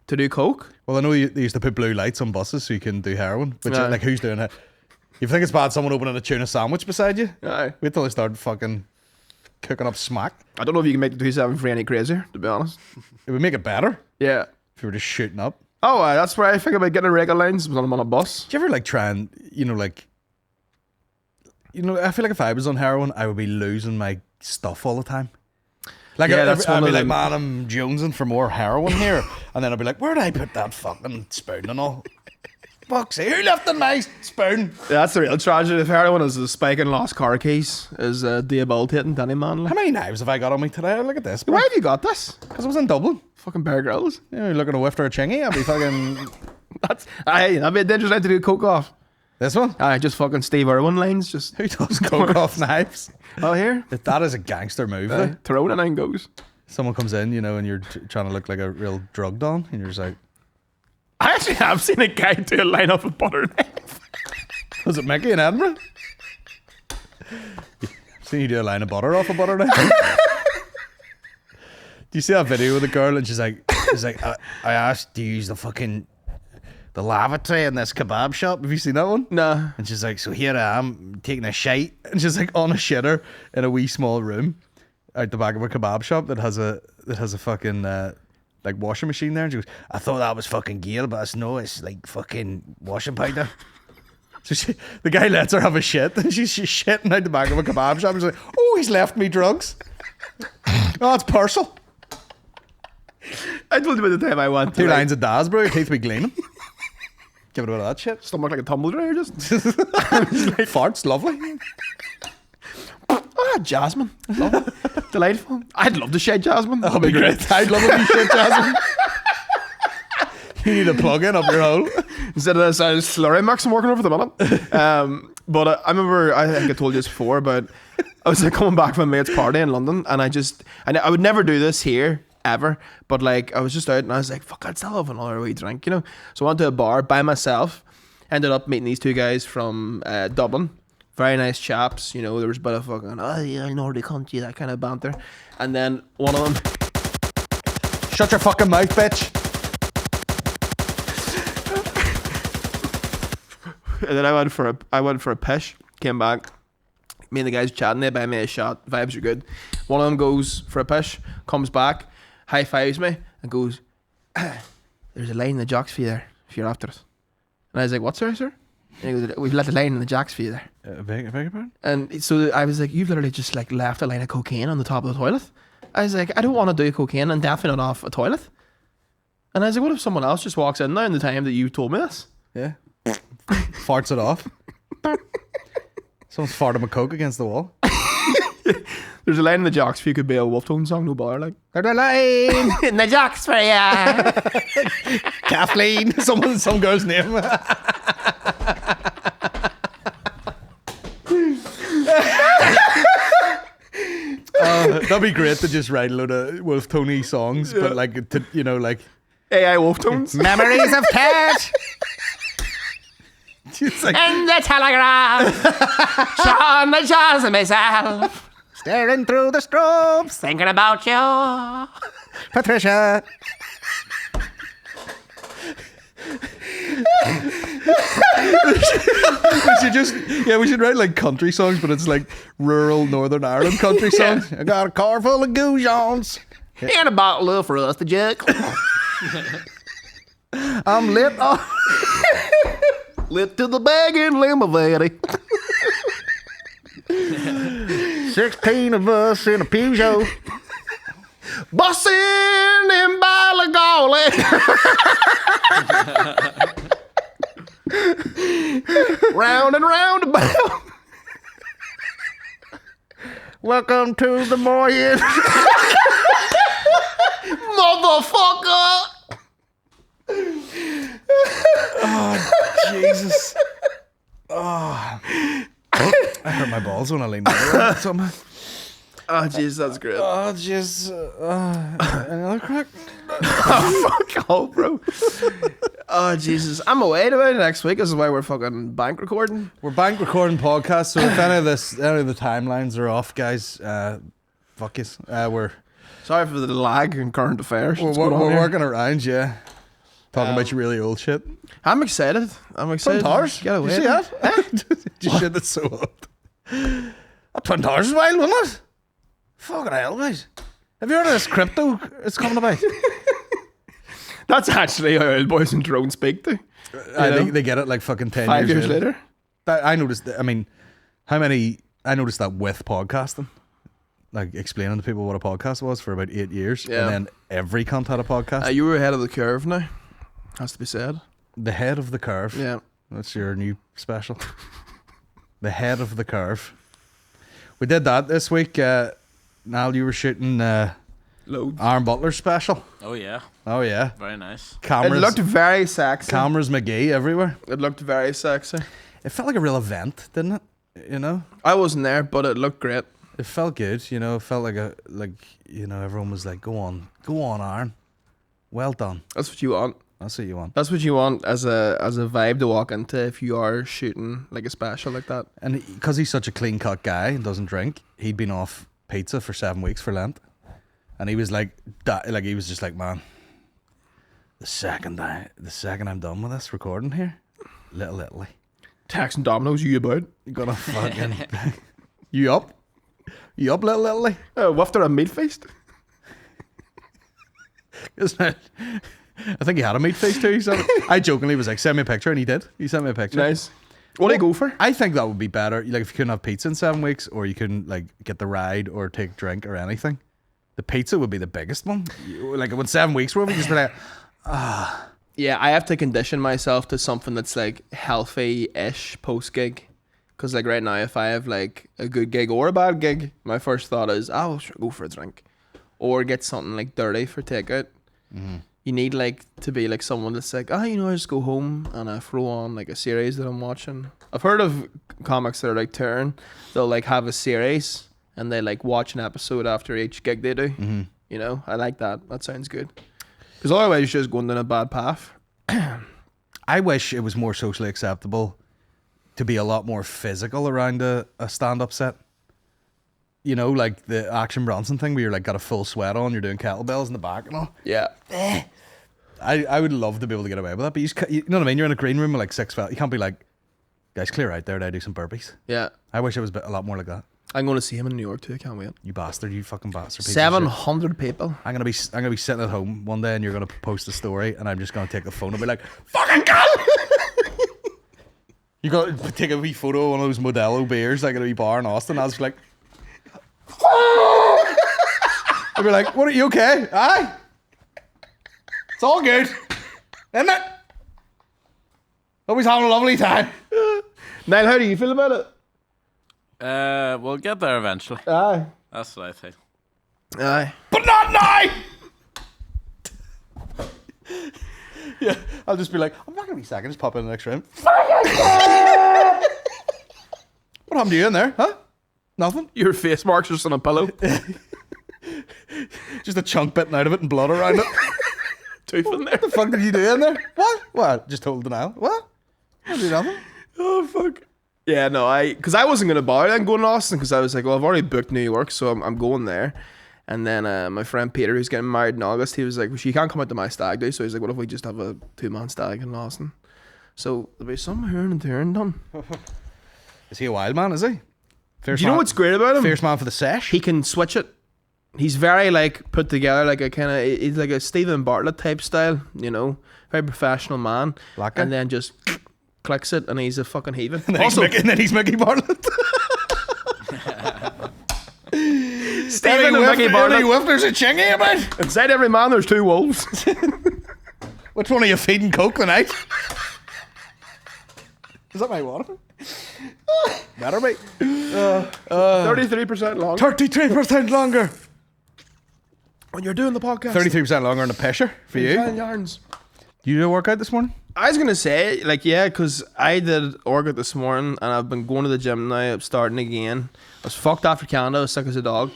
To do coke?
Well, I know they used to put blue lights on buses so you can do heroin, but
Aye.
like, who's doing it? You think it's bad someone opening a tuna sandwich beside you?
Aye.
Wait till they start fucking cooking up smack.
I don't know if you can make the 273 any crazier, to be honest.
It would make it better
Yeah.
if you were just shooting up.
Oh, that's where I think about getting a regular lines when I'm on a bus.
Do you ever like try and, you know, like, you know, I feel like if I was on heroin, I would be losing my stuff all the time. Like,
Yeah, that's
I'd
one
be
of
like,
them.
man, I'm jonesing for more heroin here. And then I'd be like, where did I put that fucking spoon and all? Fuck's sake, who left in my spoon?
That's the real tragedy of heroin, is the spike in lost car keys is debilitating to any man.
How
Like.
many knives have I got on me today? Look at this.
Why have you got this?
Because I was in Dublin.
Fucking Bear Grylls.
You know, you're looking to whiff or a chingy. I'll be fucking.
That'd be a dangerous night to do coke off.
This one?
Just fucking Steve Irwin lines. Just,
Who does coke off knives?
oh, here.
That is a gangster move. though.
Throw it and then goes.
Someone comes in, you know, and you're trying to look like a real drug don, and you're just like,
I actually have seen a guy do a line off a butter knife.
was it Mickey in Edinburgh? Seen you do a line of butter off a butter knife. Do you see that video with the girl and she's like, I asked to use the lavatory in this kebab shop. Have you seen that one?
Nah.
And she's like, so here I am taking a shite, and she's like on a shitter in a wee small room out the back of a kebab shop that has a fucking like washing machine there. And she goes, I thought that was fucking gear, but it's like fucking washing powder. So the guy lets her have a shit, and she's shitting out the back of a kebab shop. And she's like, oh, he's left me drugs. Oh, it's Purcell.
I told you about the time I went to
2 lines of Dasbury, your teeth be gleaming. Give it a bit of that shit.
stomach like a tumble dryer, just.
Farts, lovely.
Oh, jasmine. Lovely. Delightful. I'd love to shed jasmine.
That'll be great. I'd love it if you shit, Jasmine. You need a plug-in up your hole.
Instead of this slurry mix I'm working over the minute. But I remember, I think I told you this before, but I was like coming back from a mate's party in London, and I would never do this here ever, but like I was just out and I was like, fuck, I'd still have another wee drink, you know. So I went to a bar by myself, ended up meeting these 2 guys from Dublin. Very nice chaps, you know. There was a bit of fucking, oh yeah, I know they cunt you, that kind of banter. And then one of them,
Shut your fucking mouth, bitch.
and then I went for a pish, came back. Me and the guys chatting, they buy me a shot, vibes are good. One of them goes for a pish, comes back, high fives me, and goes, there's a line in the jocks for you there, if you're after it. And I was like, what, sir? And he goes, we've let a line in the jacks for you there.
Beg your pardon?
And so I was like, you've literally just like left a line of cocaine on the top of the toilet. I was like, I don't want to do cocaine and definitely not off a toilet. And I was like, what if someone else just walks in now in the time that you told me this?
Yeah. Farts it off. Someone's farted a coke against the wall.
There's a line in the jocks for you, could be a Wolf Tone song, no bother, like.
There's a line
in the jocks for ya.
Kathleen. Some girl's name. That'd be great to just write a load of Wolf Tony songs, but like, to, you know, like
AI Wolf Tones.
Memories of Cat. It's like,
In the telegraph, showing the jaws of myself,
staring through the strobes,
thinking about you.
Patricia. we should write like country songs, but it's like rural Northern Ireland country songs. I got a car full of goujons
And a bottle of Frosty Jack.
I'm lit off.
Lit to the bag in Limavady.
16 of us in a Peugeot.
Bussin' in Ballagolly. Round and round about.
Welcome to the morning.
Motherfucker.
Oh, Jesus. Oh. I hurt my balls when I leaned over somehow.
Oh, jeez, that's great.
Oh, jeez. Another crack?
Oh, fuck off, bro. Oh, Jesus. I'm away about it next week. This is why we're fucking bank recording.
We're bank recording podcasts, so if any of the timelines are off, guys, fuck you. We're
Sorry for the lag in current affairs.
we're working around, yeah. Talking about your really old shit.
I'm excited.
Twin Towers?
Get away.
Did you see that? You shit that's so old. That Twin Towers is wild, wasn't it? Fucking hell, mate. Have you heard of this crypto it's coming about?
That's actually how old boys and drones speak to.
I think they get it like fucking 10
5 years later.
I noticed that, I mean, I noticed that with podcasting. Like explaining to people what a podcast was for about 8 years.
Yeah.
And then every cunt had a podcast.
You were ahead of the curve now. Has to be said.
The head of the curve.
Yeah.
That's your new special. The head of the curve. We did that this week. Niall, you were shooting
Loads.
Aaron Butler's special.
Oh yeah,
Oh yeah.
very nice.
Cameras.
It looked very sexy.
Cameras McGee everywhere.
It looked very sexy.
It felt like a real event, didn't it? You know?
I wasn't there, but it looked great.
It felt good, you know, it felt like everyone was like, go on, Aaron. Well done.
That's what you want.
That's what you want.
That's what you want as a vibe to walk into if you are shooting like a special like that.
And because he's such a clean cut guy and doesn't drink, he'd been off pizza for 7 weeks for Lent. And he was like he was just like, man, the second I'm done with this recording here, Little Italy.
Texting Domino's, you about?
You gonna fucking You up, Little Italy?
After a meat feast.
Isn't it? I think he had a meat face too. So I jokingly was like, send me a picture, and he did. He sent me a picture.
Nice. What do you go for?
I think that would be better. Like if you couldn't have pizza in 7 weeks, or you couldn't like get the ride or take drink or anything. The pizza would be the biggest one. Like when 7 weeks were over, you just be like,
Yeah, I have to condition myself to something that's like healthy-ish post-gig. Because like right now, if I have like a good gig or a bad gig, my first thought is, oh, sure, go for a drink. Or get something like dirty for takeout. You need like to be like someone that's like, I just go home and I throw on like a series that I'm watching. I've heard of comics that are like touring. They'll like have a series and they like watch an episode after each gig they do. You know, I like that. That sounds good. Because otherwise you're just going down a bad path.
I wish it was more socially acceptable to be a lot more physical around a stand-up set. You know, like the Action Bronson thing where you're like got a full sweat on, you're doing kettlebells in the back and all.
Yeah.
I would love to be able to get away with that, but you know what I mean? You're in a green room with like 6 fellas. You can't be like, guys, clear out there to do some burpees.
Yeah.
I wish it was a lot more like that.
I'm going to see him in New York too. I can't wait.
You bastard, you fucking bastard.
700 people.
I'm gonna be sitting at home one day and you're gonna post a story and I'm just gonna take the phone and be like, fucking God! You gotta take a wee photo of one of those Modelo beers like at a wee bar in Austin. I was like, I'd be like, what, are you okay? Aye. It's all good. Isn't it? Always having a lovely time.
Niall, how do you feel about it?
We'll get there eventually.
Aye.
That's what I think.
Aye.
But not now! Yeah, I'll just be like, I'm not gonna be second, just pop in the next room. What happened to you in there, huh? Nothing?
Your face marks just on a pillow.
Just a chunk bitten out of it and blood around it.
Tooth in there.
What the fuck did you do in there? What? Just told denial. What? I didn't do nothing.
Oh, fuck. Yeah, no, because I wasn't going to bother then going to Austin because I was like, well, I've already booked New York, so I'm going there. And then my friend Peter, who's getting married in August, he was like, well, you can't come out to my stag do. So he's like, what if we just have a 2-man stag in Austin? So there'll be some hearing and tearing done.
Is he a wild man, is he?
Do you know what's great about him?
Fierce man for the sesh?
He can switch it. He's very like put together, like a kind of, he's like a Stephen Bartlett type style, you know, very professional man.
Black guy?
And then just clicks it and he's a fucking heathen.
And then he's Mickey Bartlett.
Stephen and Mickey Bartlett.
Whiff, there's a chingy about.
Inside every man there's 2 wolves.
Which one are you feeding coke tonight? Is that my water? Better be.
33% longer.
33% longer.
When you're doing the podcast.
33% longer on the pressure for you.
Yarns.
You do a workout this morning?
I was going to say, like, yeah, because I did workout this morning and I've been going to the gym now. I'm starting again. I was fucked after Canada. I was sick as a dog.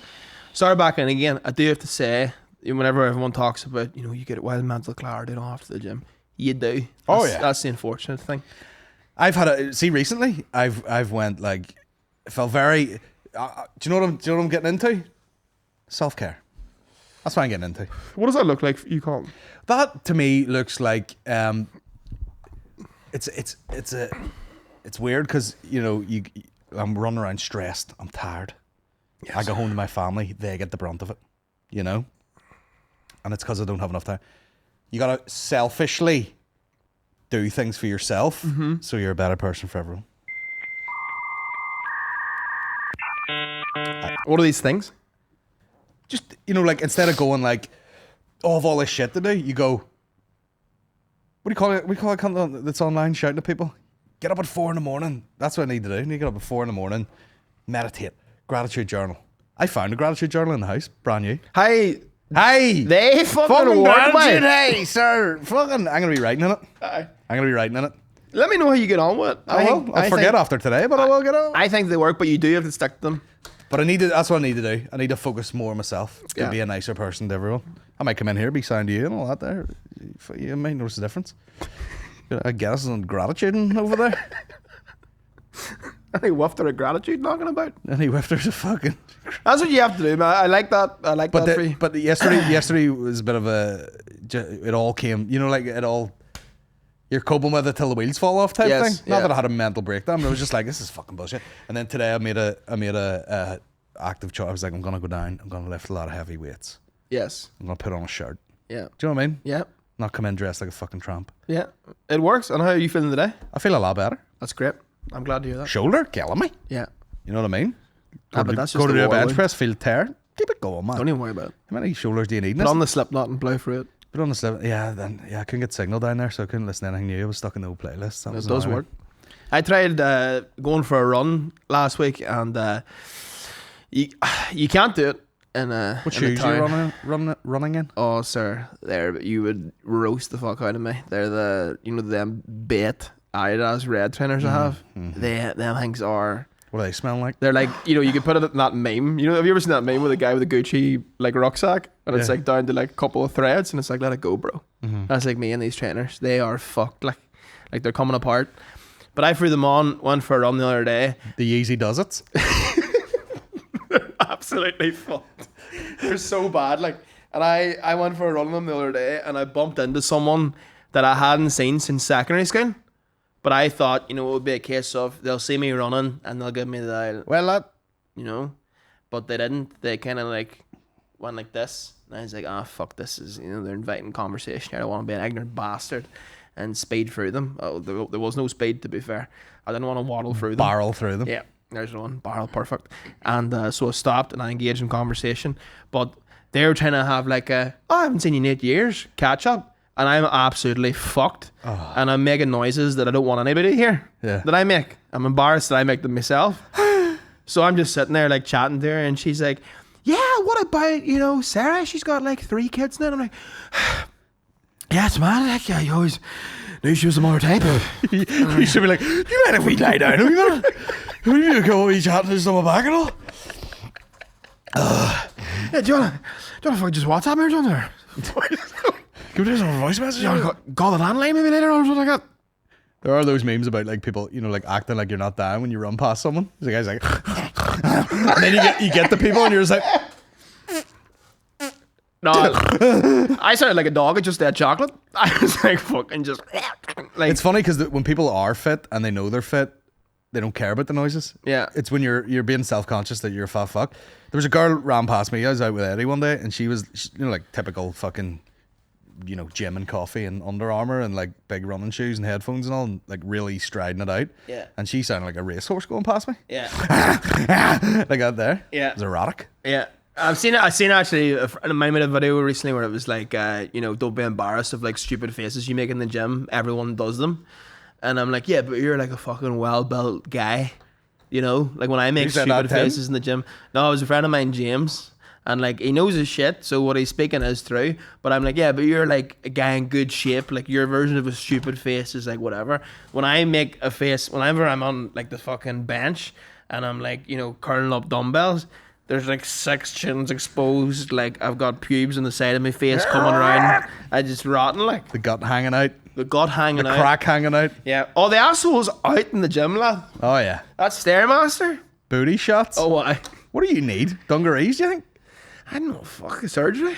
Started back in again. I do have to say, whenever everyone talks about, you get wild mental clarity after the gym, you do. That's the unfortunate thing.
I've had recently I've went like, I felt very, do you know what I'm getting into? Self-care. That's what I'm getting into.
What does that look like for you, Colin?
That to me looks like it's weird because I'm running around stressed. I'm tired. Yes. I go home to my family. They get the brunt of it, and it's because I don't have enough time. You gotta selfishly do things for yourself, so you're a better person for everyone.
What are these things?
Just like instead of going like, oh, I've all this shit to do, you go, what do you call it? We call it content that's online shouting at people. Get up at 4 a.m. That's what I need to do. I need to get up at 4 a.m. Meditate. Gratitude journal. I found a gratitude journal in the house, brand new.
Hey,
they
fucking work, mate.
Hey, sir, fucking, I'm gonna be writing in it.
Aye.
I'm gonna be writing in it.
Let me know how you get on with it.
I'll forget after today, but I will get on.
I think they work, but you do have to stick to them.
But that's what I need to do. I need to focus more on myself. It's gonna be a nicer person to everyone. I might come in here, be signed to you and all that there. You might notice the difference. I guess on gratitude over there.
Any whiffter of gratitude knocking about?
Any whifters of fucking.
That's what you have to do, man. I like that. I like that for you.
But yesterday was a bit of a. It all came, like it all. You're coping with it till the wheels fall off type thing. Not that I had a mental breakdown, but I was just like, this is fucking bullshit. And then today I made a active choice. I was like, I'm gonna go down. I'm gonna lift a lot of heavy weights.
Yes.
I'm gonna put on a shirt.
Yeah.
Do you know what I mean?
Yeah.
Not come in dressed like a fucking tramp.
Yeah. It works. And how are you feeling today?
I feel a lot better.
That's great. I'm glad to hear that.
Shoulder killing me.
Yeah.
You know what I mean?
But that's just
go to
the
do a bench
warload.
press, feel tired. Keep it going, man.
Don't even worry about it.
How many shoulders do you need?
Put on the Slipknot and play through it.
Put on the slip. Yeah, I couldn't get signal down there, so I couldn't listen to anything new. I was stuck in the old playlist.
It does work. I tried going for a run last week, and you can't do it in a.
What
in
shoes
a
are
town.
you running in?
Oh, sir, you would roast the fuck out of me. They're them bait Adidas red trainers I have.
Mm-hmm.
Them things are.
What do they smell like?
They're like, you could put it in that meme. Have you ever seen that meme with a guy with a Gucci like rucksack, and it's
Yeah.
like down to like a couple of threads, and it's like, let it go, bro.
Mm-hmm.
That's like me and these trainers. They are fucked. Like they're coming apart. But I threw them on, went for a run the other day.
The Yeezy does it.
Absolutely fucked. They're so bad. Like, and I went for a run on them the other day, and I bumped into someone that I hadn't seen since secondary school. But I thought, it would be a case of they'll see me running and they'll give me the,
Well, lad.
But they didn't. They kind of like went like this. And I was like, fuck, this is, they're inviting conversation here. I don't want to be an ignorant bastard and speed through them. Oh, there was no speed, to be fair. I didn't want to waddle through them.
Barrel through them.
Yeah, there's one. Barrel, perfect. And so I stopped and I engaged in conversation. But they were trying to have like I haven't seen you in 8 years, catch up. And I'm absolutely fucked.
Oh.
And I'm making noises that I don't want anybody to hear.
Yeah.
That I make. I'm embarrassed that I make them myself. So I'm just sitting there like chatting to her, and she's like, yeah, what about, Sarah? She's got like 3 kids now. And I'm like, yeah, it's mad. Like, yeah, you always knew she was a mother type.
You should be like, you mind if we lie down? Are we gonna go each chatting to someone back and all?
Yeah, do you wanna fucking just WhatsApp me or something?
Give us a voice message.
You wanna call the landline maybe later or something like that?
There are those memes about like people, like acting like you're not down when you run past someone. The guy's like, and then you get the people and you're just like,
No, I sounded like a dog that just ate chocolate. I was like fucking just like.
it's funny because when people are fit and they know they're fit, they don't care about the noises.
Yeah.
It's when you're being self-conscious that you're a fat fuck. There was a girl ran past me. I was out with Eddie one day and she was, like typical fucking, gym and coffee and Under Armour and like big running shoes and headphones and all, and like really striding it out.
Yeah.
And she sounded like a racehorse going past me.
Yeah,
Like out there.
Yeah.
It was erotic.
yeah. I've seen actually a friend of mine made a video recently where it was like, don't be embarrassed of like stupid faces you make in the gym. Everyone does them, and I'm like, yeah, but you're like a fucking well-built guy, Like when I make
said that,
stupid
Tim?
faces in the gym. No, it was a friend of mine, James. And like he knows his shit, so what he's speaking is true. But I'm like, yeah, but you're like a guy in good shape. Like your version of a stupid face is like whatever. When I make a face, whenever I'm on like the fucking bench and I'm like, curling up dumbbells, there's like 6 chins exposed. Like I've got pubes on the side of my face coming around. I just rotten like
The gut hanging out.
the gut hanging
The
out.
crack hanging out.
Yeah. Oh, the asshole's out in the gym, lad.
Oh yeah.
That's Stairmaster.
Booty shots.
Oh, why?
What do you need? Dungarees, do you think?
I don't know, fucking surgery.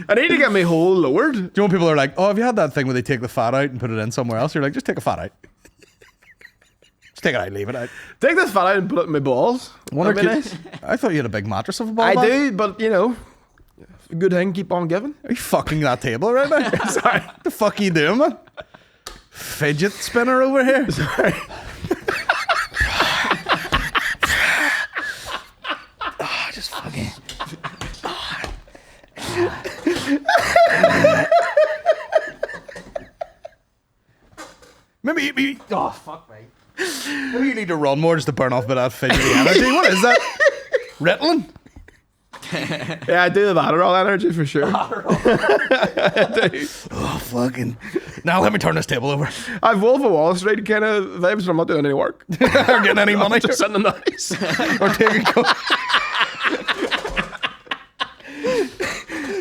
I need to get my hole lowered.
Do you know when people are like, oh, have you had that thing where they take the fat out and put it in somewhere else? You're like, just take a fat out. Just take it out, leave it out.
Take this fat out and put it in my balls. That'd be nice.
I thought you had a big mattress of a ball.
I
bag.
do, but good thing, keep on giving.
Are you fucking that table right now?
Sorry.
What the fuck are you doing, man? Fidget spinner over here.
Sorry.
Just fucking. Maybe. Oh fuck me. Maybe you need to run more just to burn off a bit of that fidgety energy. What is that? Ritalin?
Yeah, I do have Adderall energy for sure. I do.
Oh fucking. Now let me turn this table over.
I've Wolf of Wall Street kind of vibes, but I'm not doing any work.
Or getting any money.
Just sitting in the house.
Or taking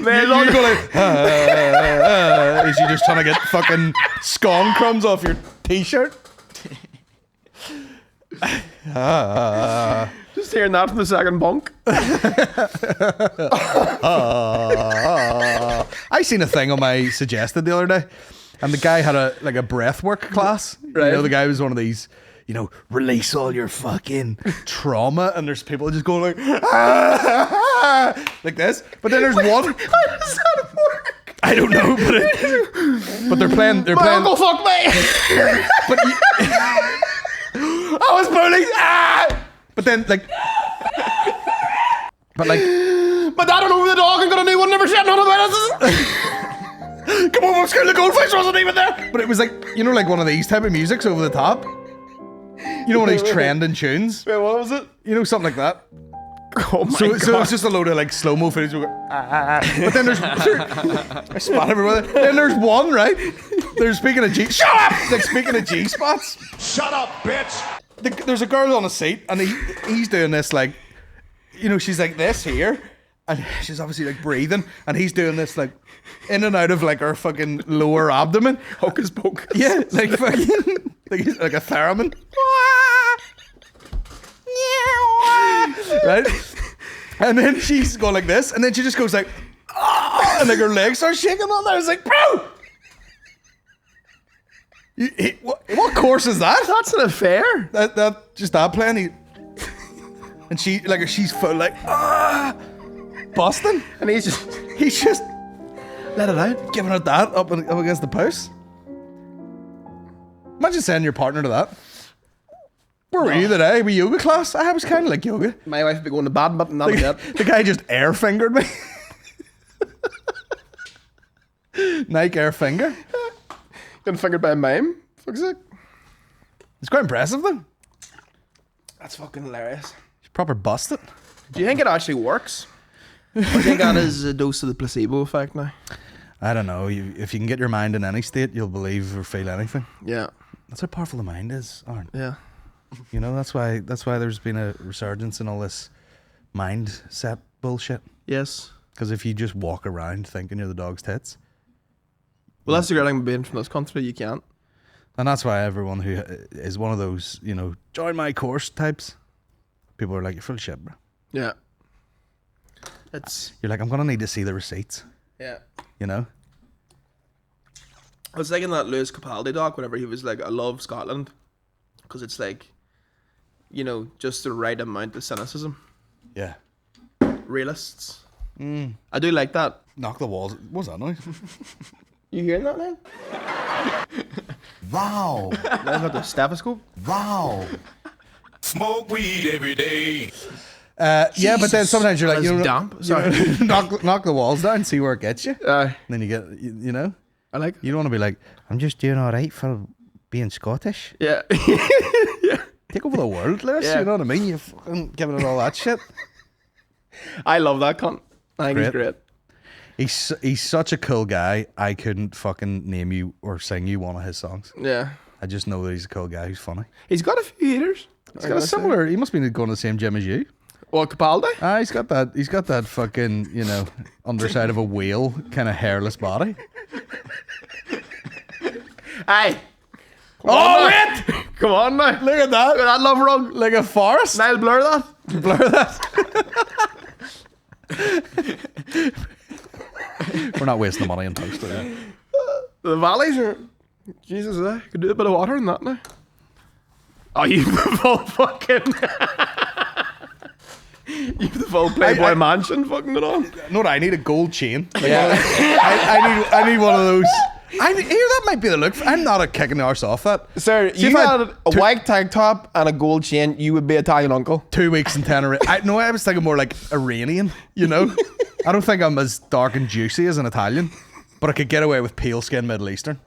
Man,
you go like, is you just trying to get fucking scone crumbs off your t-shirt?
just hearing that from the second bunk.
I seen a thing on my suggested the other day, and the guy had a breathwork class.
Right.
The guy was one of these, release all your fucking trauma, and there's people just going like, like this. But then there's one.
How does that work?
I don't know, but they're playing. They're
My
playing.
uncle fucked me.
But I was bullied. But then, like, But like,
My dad over the dog and got a new one, never said nothing about it.
come on from school, the goldfish wasn't even there. But it was like, you know, like one of these type of musics over the top. You know, one of these trending tunes.
Wait, what was it?
You know, something like that.
Oh my
So
god.
it's just a load of like slow-mo footage. But then there's I spot everywhere. Then there's one, right? They're speaking of G. Shut up! Like speaking of G spots.
Shut up, bitch!
There's a girl on a seat, and he's doing this like, you know, she's like this here, and she's obviously like breathing, and he's doing this like in and out of like her fucking lower abdomen.
Hocus pocus.
Yeah, like fucking like a theremin. Right? And then she's going like this, and then she just goes like, "Ah," and like her legs start shaking on there. I was like, bro! What course is that?
That's an affair.
That playing. And she's full like, busting.
And he's just let it out.
Giving her that up against the post. Imagine sending your partner to that. Where were you today? Were yoga class? I was kind of like yoga.
My wife would be going to badminton, not yet.
The guy just air fingered me. Nike air finger.
Getting fingered by a mime. Fuck's sake.
It's quite impressive though.
That's fucking hilarious.
She's proper busted.
Do you think it actually works? Or do you think that is a dose of the placebo effect now?
I don't know. If you can get your mind in any state, you'll believe or feel anything.
Yeah.
That's how powerful the mind is, Aaron.
Yeah.
You know, that's why there's been a resurgence in all this mindset bullshit.
Yes.
Because if you just walk around thinking you're the dog's tits,
Well, that's the great thing about being from this country. You can't.
and that's why everyone who is one of those, you know, join my course types, people are like, you're full of shit, bro.
Yeah. It's
You're like, I'm gonna need to see the receipts.
yeah.
You know?
I was thinking that Lewis Capaldi doc whenever he was like, I love Scotland, because it's like, you know, just the right amount of cynicism.
Yeah.
Realists. I do like that.
Knock the walls. What's that noise?
You hearing that now?
Wow.
That's not the stethoscope.
Wow.
Smoke weed every day.
Yeah, but then sometimes you're like,
That's
you know,
damp. Sorry.
knock the walls down, see where it gets you. And then you get, you know,
I like.
you don't want to be like, I'm just doing all right for being Scottish.
Yeah.
Take over the world, Lewis.
Yeah.
You know what I mean? You're fucking giving it all that shit.
I love that cunt. I think he's great.
He's such a cool guy. I couldn't fucking name you or sing you one of his songs.
Yeah.
I just know that he's a cool guy who's funny.
He's got a few haters.
He's got a similar. He must be going to the same gym as you.
Well, Capaldi?
He's got that fucking, you know, underside of a whale kind of hairless body.
Aye.
Oh wait!
Come on now.
Look at that.
Look at that love rug.
Like a forest.
Niall, blur that.
Blur that. We're not wasting the money on toast. Yeah.
The valleys are... Jesus, could do a bit of water in that now. Oh, you've the full fucking... you've the full Playboy Mansion fucking it on.
No, I need a gold chain. Like,
Yeah.
I need one of those. That might be the look. I'm not a kicking the arse off that.
Sir,
See,
you
if I
had
had
a white tank top and a gold chain, you would be Italian uncle.
2 weeks in Tenerife. I was thinking more like Iranian, you know? I don't think I'm as dark and juicy as an Italian, but I could get away with pale skin Middle Eastern.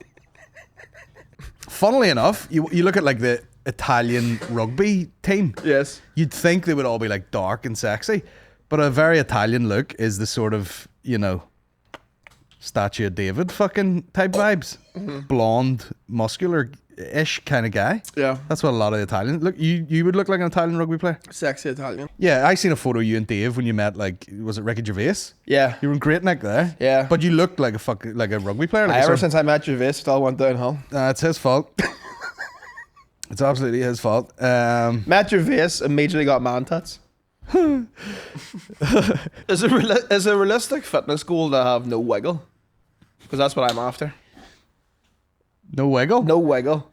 Funnily enough, you look at like the Italian rugby team.
Yes.
You'd think they would all be like dark and sexy, but a very Italian look is the sort of, you know, Statue of David fucking type vibes. Blonde, muscular-ish kind of guy.
Yeah.
That's what a lot of Italians look. You would look like an Italian rugby player.
Sexy Italian.
Yeah, I seen a photo of you and Dave when you met. Like, was it Ricky Gervais?
Yeah.
You were in Great Neck there.
Yeah.
But you looked like a rugby player. Like
Ever since I met Gervais, it all went downhill.
it's his fault. It's absolutely his fault.
Met Gervais immediately got man tats. Is a realistic fitness goal to have no wiggle? Because that's what I'm after.
No wiggle.
No wiggle.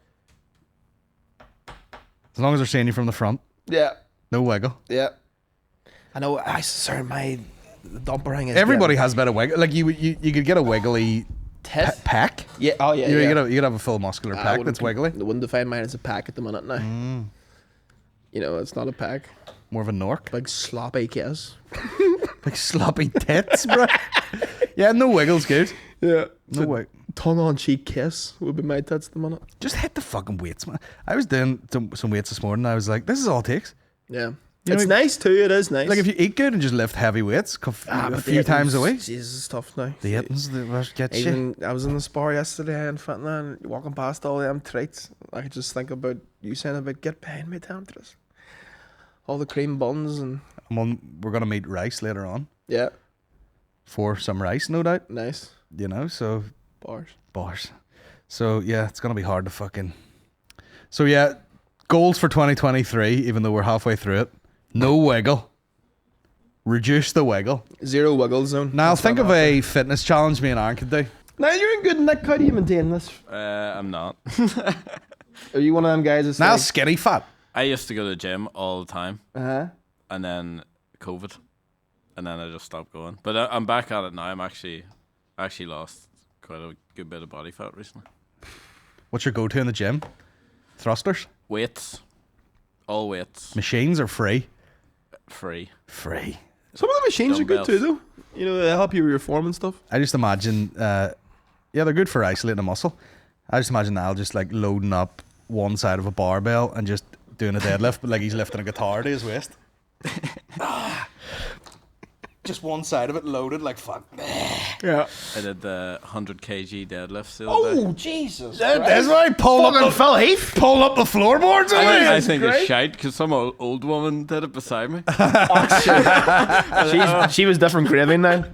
As long as they're seeing you from the front.
Yeah.
No wiggle.
Yeah. I know. Sorry, my dumper ring is.
Everybody has a bit of wiggle. Like you could get a wiggly
Tith.
pack.
Yeah. Oh yeah.
You
yeah.
could have a full muscular pack that's wiggly.
I wouldn't define mine as a pack at the minute now. You know, it's not a pack.
More of a Nork.
Big sloppy kiss.
Like sloppy tits, bro. Yeah, no wiggles, good.
Yeah.
No wig.
Tongue-on-cheek kiss would be my tits at the minute.
Just hit the fucking weights, man. I was doing some weights this morning. I was like, this is all it takes.
Yeah.
You know,
It's nice too. It is nice.
Like if you eat good and just lift heavy weights a few times a week.
Jesus, it's tough now.
The eatings that get you.
Even I was in the spar yesterday and fitting and walking past all them treats. I could just think about you saying about get behind me, temptress. All the cream buns and
We're gonna meet Rice later on
yeah,
for some rice, no doubt.
nice
You know, so
bars.
So yeah, it's gonna be hard to fucking. So yeah, goals for 2023. Even though we're halfway through it, no wiggle. Reduce the wiggle.
Zero wiggle zone.
Now
That's
think
what
of
I'm
a fitness challenge me and Aaron could do.
after. Now you're in good nick. How do you maintain this?
I'm not.
Are you one of them guys that's
Now
like,
skinny fat.
I used to go to the gym all the time,
uh-huh.
and then COVID, and then I just stopped going. But I'm back at it now. I'm actually lost quite a good bit of body fat recently.
What's your go-to in the gym? Thrusters.
Weights, all weights,
Machines are free.
free.
Free.
Some of the machines are good
Dumbbells.
too, though. You know, they help you with your form and stuff.
I just imagine, yeah, they're good for isolating a muscle. I just imagine Al just like loading up one side of a barbell and just doing a deadlift, but like he's lifting a guitar to his waist. Just one side of it loaded like fuck.
Yeah.
I did the 100 kg deadlifts the other day.
Oh Jesus!
That's why pull up
Phil Heath.
pull up the floorboards.
I think
great.
it's shite because some old woman did it beside me.
She was different craving now.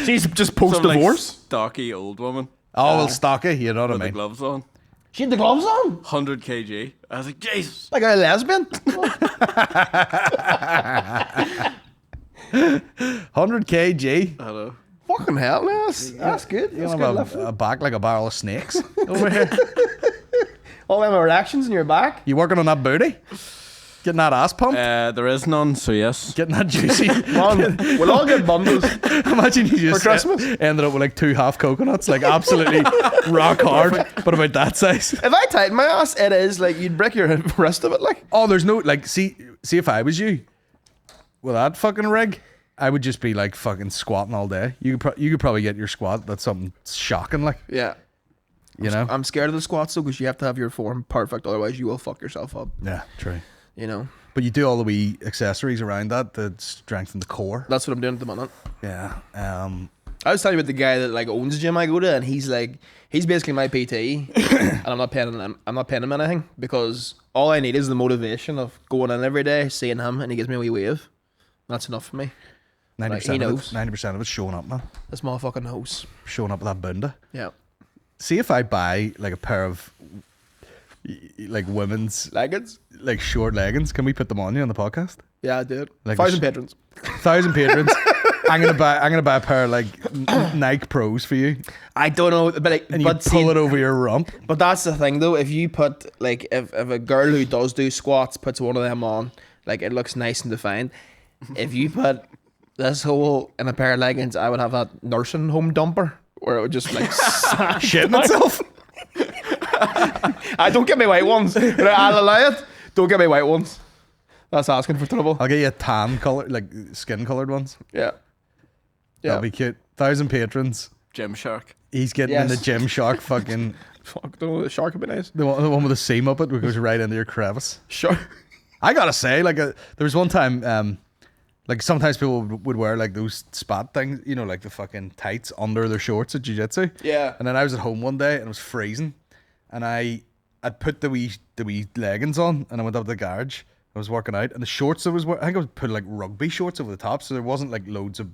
She's just post
Some like
divorce.
stocky old woman
Oh, well, stocky, you know what I
with the
mean.
gloves on.
She had the gloves on,
100 kg. I was like, Jesus.
like a lesbian.
100 kg.
I know.
Fucking hell, man. That's good.
You
That's
have
good lifting.
a back like a barrel of snakes over here.
All them reactions in your back.
You working on that booty? Getting that ass pump?
There is none, so yes.
Getting that juicy?
Man, we'll all get bundles.
Imagine you just
For Christmas?
ended up with like 2 half coconuts, like absolutely rock hard, but about that size.
If I tighten my ass, it is like you'd break your wrist of it. Like
Oh, there's no like. See if I was you with that fucking rig, I would just be like fucking squatting all day. You could probably get your squat. That's something shocking, like,
yeah.
you know.
I'm scared of the squats though because you have to have your form perfect, otherwise you will fuck yourself up.
Yeah, true.
You know.
But you do all the wee accessories around that that strengthen the core.
That's what I'm doing at the minute.
Yeah.
I was telling you about the guy that like owns the gym I go to, and he's basically my PT, and I'm not paying him anything because all I need is the motivation of going in every day, seeing him, and he gives me a wee wave. That's enough for me.
90%
he
of
knows.
it. 90% of it's showing up, man.
This motherfucker knows.
Showing up with that bunda.
Yeah.
See if I buy like a pair of like women's
Leggings?
like short leggings. Can we put them on you on the podcast?
Yeah, I did.
Like
1,000
a
patrons.
1,000 patrons. I'm gonna buy a pair of like Nike Pros for you,
I don't know, but like,
and you pull it over your rump.
But that's the thing though. If you put like if a girl who does do squats puts one of them on, like it looks nice and defined. If you put this hole in a pair of leggings, I would have that nursing home dumper where it would just like
Shitting itself.
I don't get me white ones. I'll allow it. Don't get me white ones. That's asking for trouble.
I'll get you a tan color, like skin colored ones.
Yeah.
That'll be cute. 1,000 patrons.
Gymshark.
He's getting in the
Yes.
Gymshark fucking
Fuck, don't know, the shark would be nice.
the one with the seam up it, which goes right into your crevice.
Sure.
I gotta say, like, there was one time, like sometimes people would wear like those spot things, you know, like the fucking tights under their shorts at jiu-jitsu.
Yeah.
And then I was at home one day and it was freezing, and I'd put the wee leggings on, and I went up to the garage. I was working out, and the shorts I think I was putting like rugby shorts over the top, so there wasn't like loads of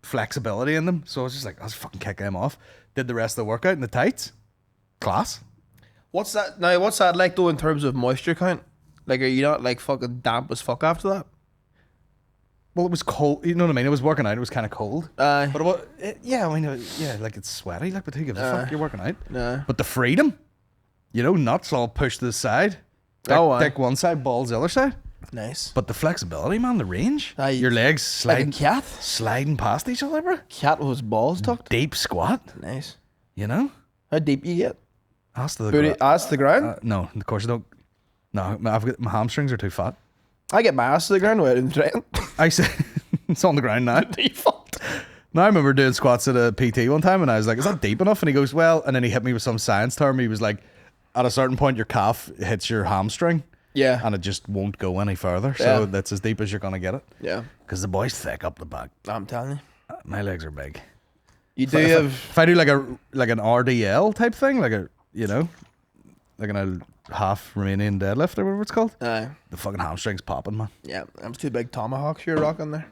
flexibility in them. So I was just like, I was fucking kicking them off. Did the rest of the workout in the tights. Class.
What's that like though in terms of moisture count? Like, are you not like fucking damp as fuck after that?
Well, it was cold. You know what I mean? It was working out. It was kind of cold. But it was, yeah, I mean, yeah, like it's sweaty. Like, but who gives a fuck? You're working out.
Nah.
But the freedom, you know, nuts all pushed to the side.
Oh, aye.
Dick one side, balls the other side.
Nice.
But the flexibility, man, the range.
Aye.
Your legs
Like a
sliding,
cat.
sliding past each other, bro.
Cat with his balls tucked.
Deep squat,
Nice.
you know.
How deep you get?
Ass to the
Booty
ground.
ass to the ground.
No, of course I don't. No, my hamstrings are too fat.
I get my ass to the ground while I'm training.
I said, it's on the ground now.
Default.
Now I remember doing squats at a PT one time and I was like, is that deep enough? And he goes, well, and then he hit me with some science term. He was like, at a certain point, your calf hits your hamstring.
Yeah.
And it just won't go any further.
Yeah.
So that's as deep as you're going to get it.
Yeah.
Because the boy's thick up the back.
I'm telling you.
My legs are big.
You do
If
have...
if I do like an RDL type thing, like a, you know, like a half Romanian deadlift or whatever it's called, the fucking hamstring's popping, man.
Yeah, I'm too big tomahawks you're rocking there.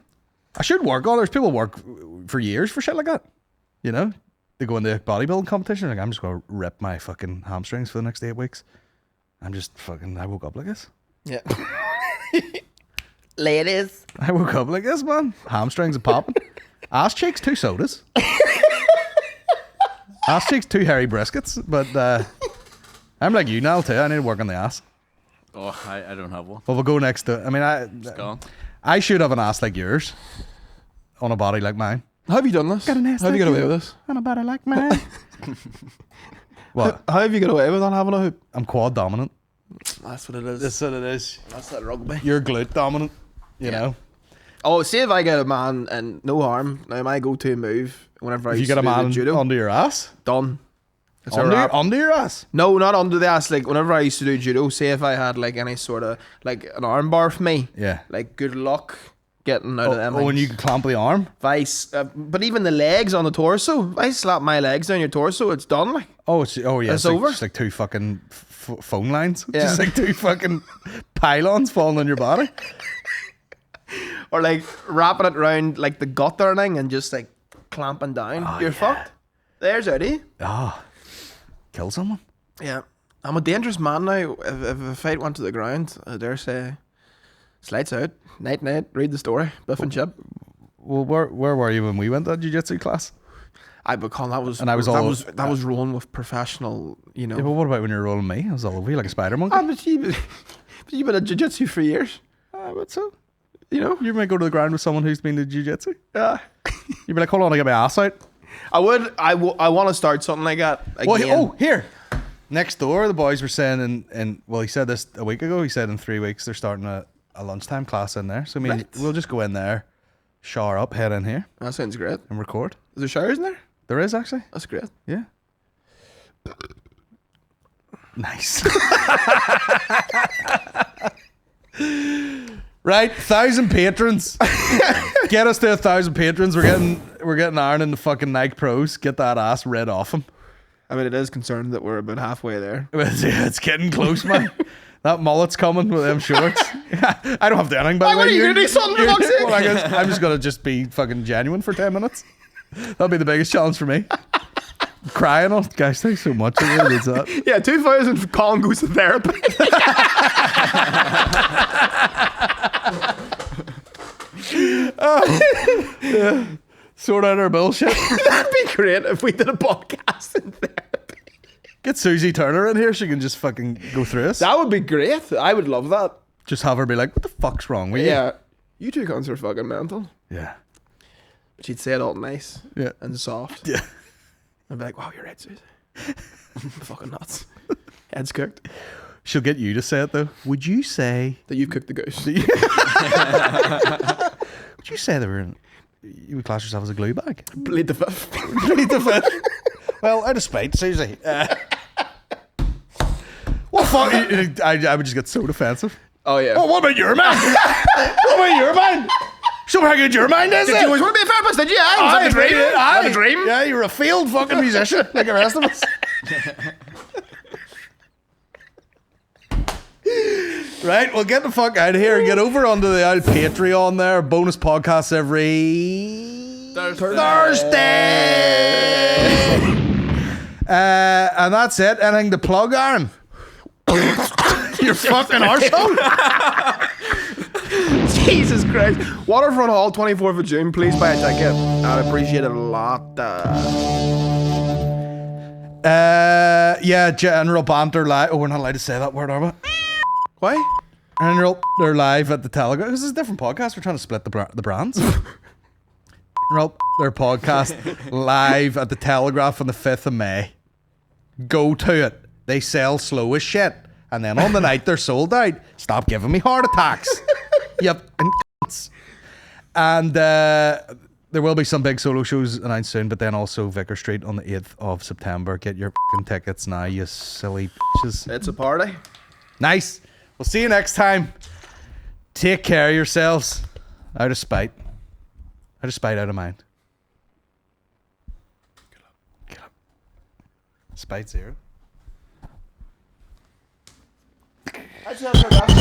I should work on. There's people work for years for shit like that. You know, they go into bodybuilding competition. Like, I'm just gonna rip my fucking hamstrings for the next 8 weeks. I'm just fucking. I woke up like this.
Yeah. Ladies.
I woke up like this, man. Hamstrings are popping. Ass cheeks, 2 sodas. Ass cheeks, 2 hairy briskets. But I'm like you, Niall, too. I need to work on the ass.
Oh, I don't have one.
Well, we'll go next to. I mean,
It's gone.
I should have an ass like yours, on a body like mine.
How have you done this?
Got an ass
How have you
like
got away
you.
with this?
On a body like mine. What?
How have you got away with not having a hoop?
I'm quad dominant.
That's what it is.
That's what it is.
That's that rugby.
You're glute dominant. You know.
Oh, see if I get a man and no harm. Now my go-to move whenever I
If you
used
get
to
a
do the
man
judo,
under your ass,
done. It's a
under
wrap.
your ass.
No, not under the ass. Like whenever I used to do judo, say if I had like any sort of like an arm bar for me,
Yeah.
like good luck getting out of them.
Oh, and you
things.
can clamp the arm.
If I but even the legs on the torso, if I slap my legs down your torso, it's done. Like
Oh, yeah.
It's
like,
over.
It's like 2 fucking phone lines.
Yeah.
Just like 2 fucking pylons falling on your body.
or like wrapping it around like the gut or anything and just like clamping down. You're fucked. There's Eddie.
Ah, kill someone.
Yeah, I'm a dangerous man now. If a fight went to the ground, I dare say, slides out, night, read the story, Biff and Chip.
Well, where were you when we went to jiu-jitsu class?
I become that was
And I was
that
all-
was rolling with professional, you know.
Yeah, but what about when you were rolling me? I was all over you like a spider monkey.
But you've been at jiu-jitsu for years,
But so,
you know.
you might go to the ground with someone who's been to jiu-jitsu.
Yeah,
You'd be like, hold on, I get my ass out.
I would. I want to start something like that again.
Well, oh, here. Next door, the boys were saying, well, he said this a week ago. He said in 3 weeks they're starting a lunchtime class in there. So, I mean,
Right.
we'll just go in there, shower up, head in here,
That sounds great.
and record.
Is there showers in there?
There is actually.
That's great.
Yeah. Nice. Right, 1,000 patrons. Get us to 1,000 patrons. We're getting Aaron in the fucking Nike Pros. Get that ass red off him.
I mean, it is concerning that we're about halfway there.
It's getting close, man. That mullet's coming with them shorts. I don't have to do anything, by the way.
What are you gonna do, son, for fuck's sake?
Well, I'm just gonna just be fucking genuine for 10 minutes. That'll be the biggest challenge for me. Crying on, guys. Thanks so much. It really needs that.
Yeah, 2,000 Colin goes to therapy.
Sort out our bullshit.
That'd be great if we did a podcast in therapy.
Get Susie Turner in here. She can just fucking go through us.
That would be great. I would love that.
Just have her be like, what the fuck's wrong with you?
Yeah. You two cunts are fucking mental.
Yeah.
But she'd say it all nice
Yeah.
and soft.
Yeah.
I'd be like, wow, you're right, Susie. Fucking nuts. Head's cooked.
She'll get you to say it though. Would you say?
That you've cooked the goose.
Would you say they were in? You would class yourself as a glue bag.
Bleed the fifth.
Plead the fifth. Well, out of spite, Susie. What fuck? I would just get so defensive.
Oh, yeah.
Oh, what about your man? What about your man? Show me how good your mind is.
Did you always want to be a therapist, did you? Was that the dream? Was that the dream?
Yeah, you're a failed fucking musician like the rest of us. Right, well, get the fuck out of here and get over onto the old Patreon there. Bonus podcasts every Thursday. And that's it. Anything to plug, Aaron? You're fucking arsehole.
Jesus Christ. Waterfront Hall, 24th of June. Please buy a ticket. I'd appreciate it a lot.
Yeah, General Banter live. Oh, we're not allowed to say that word, are we?
Why?
General, they're live at the Telegraph. This is a different podcast. We're trying to split the brands. General, their podcast live at the Telegraph on the 5th of May. Go to it. They sell slow as shit. And then on the night they're sold out. Stop giving me heart attacks. Yep. And there will be some big solo shows announced soon, but then also Vicar Street on the 8th of September. Get your fucking tickets now, you silly bitches.
It's a party.
Nice. We'll see you next time. Take care of yourselves. Out of spite. Out of spite, out of mind. Get up. Spite 0.
I just have heard that.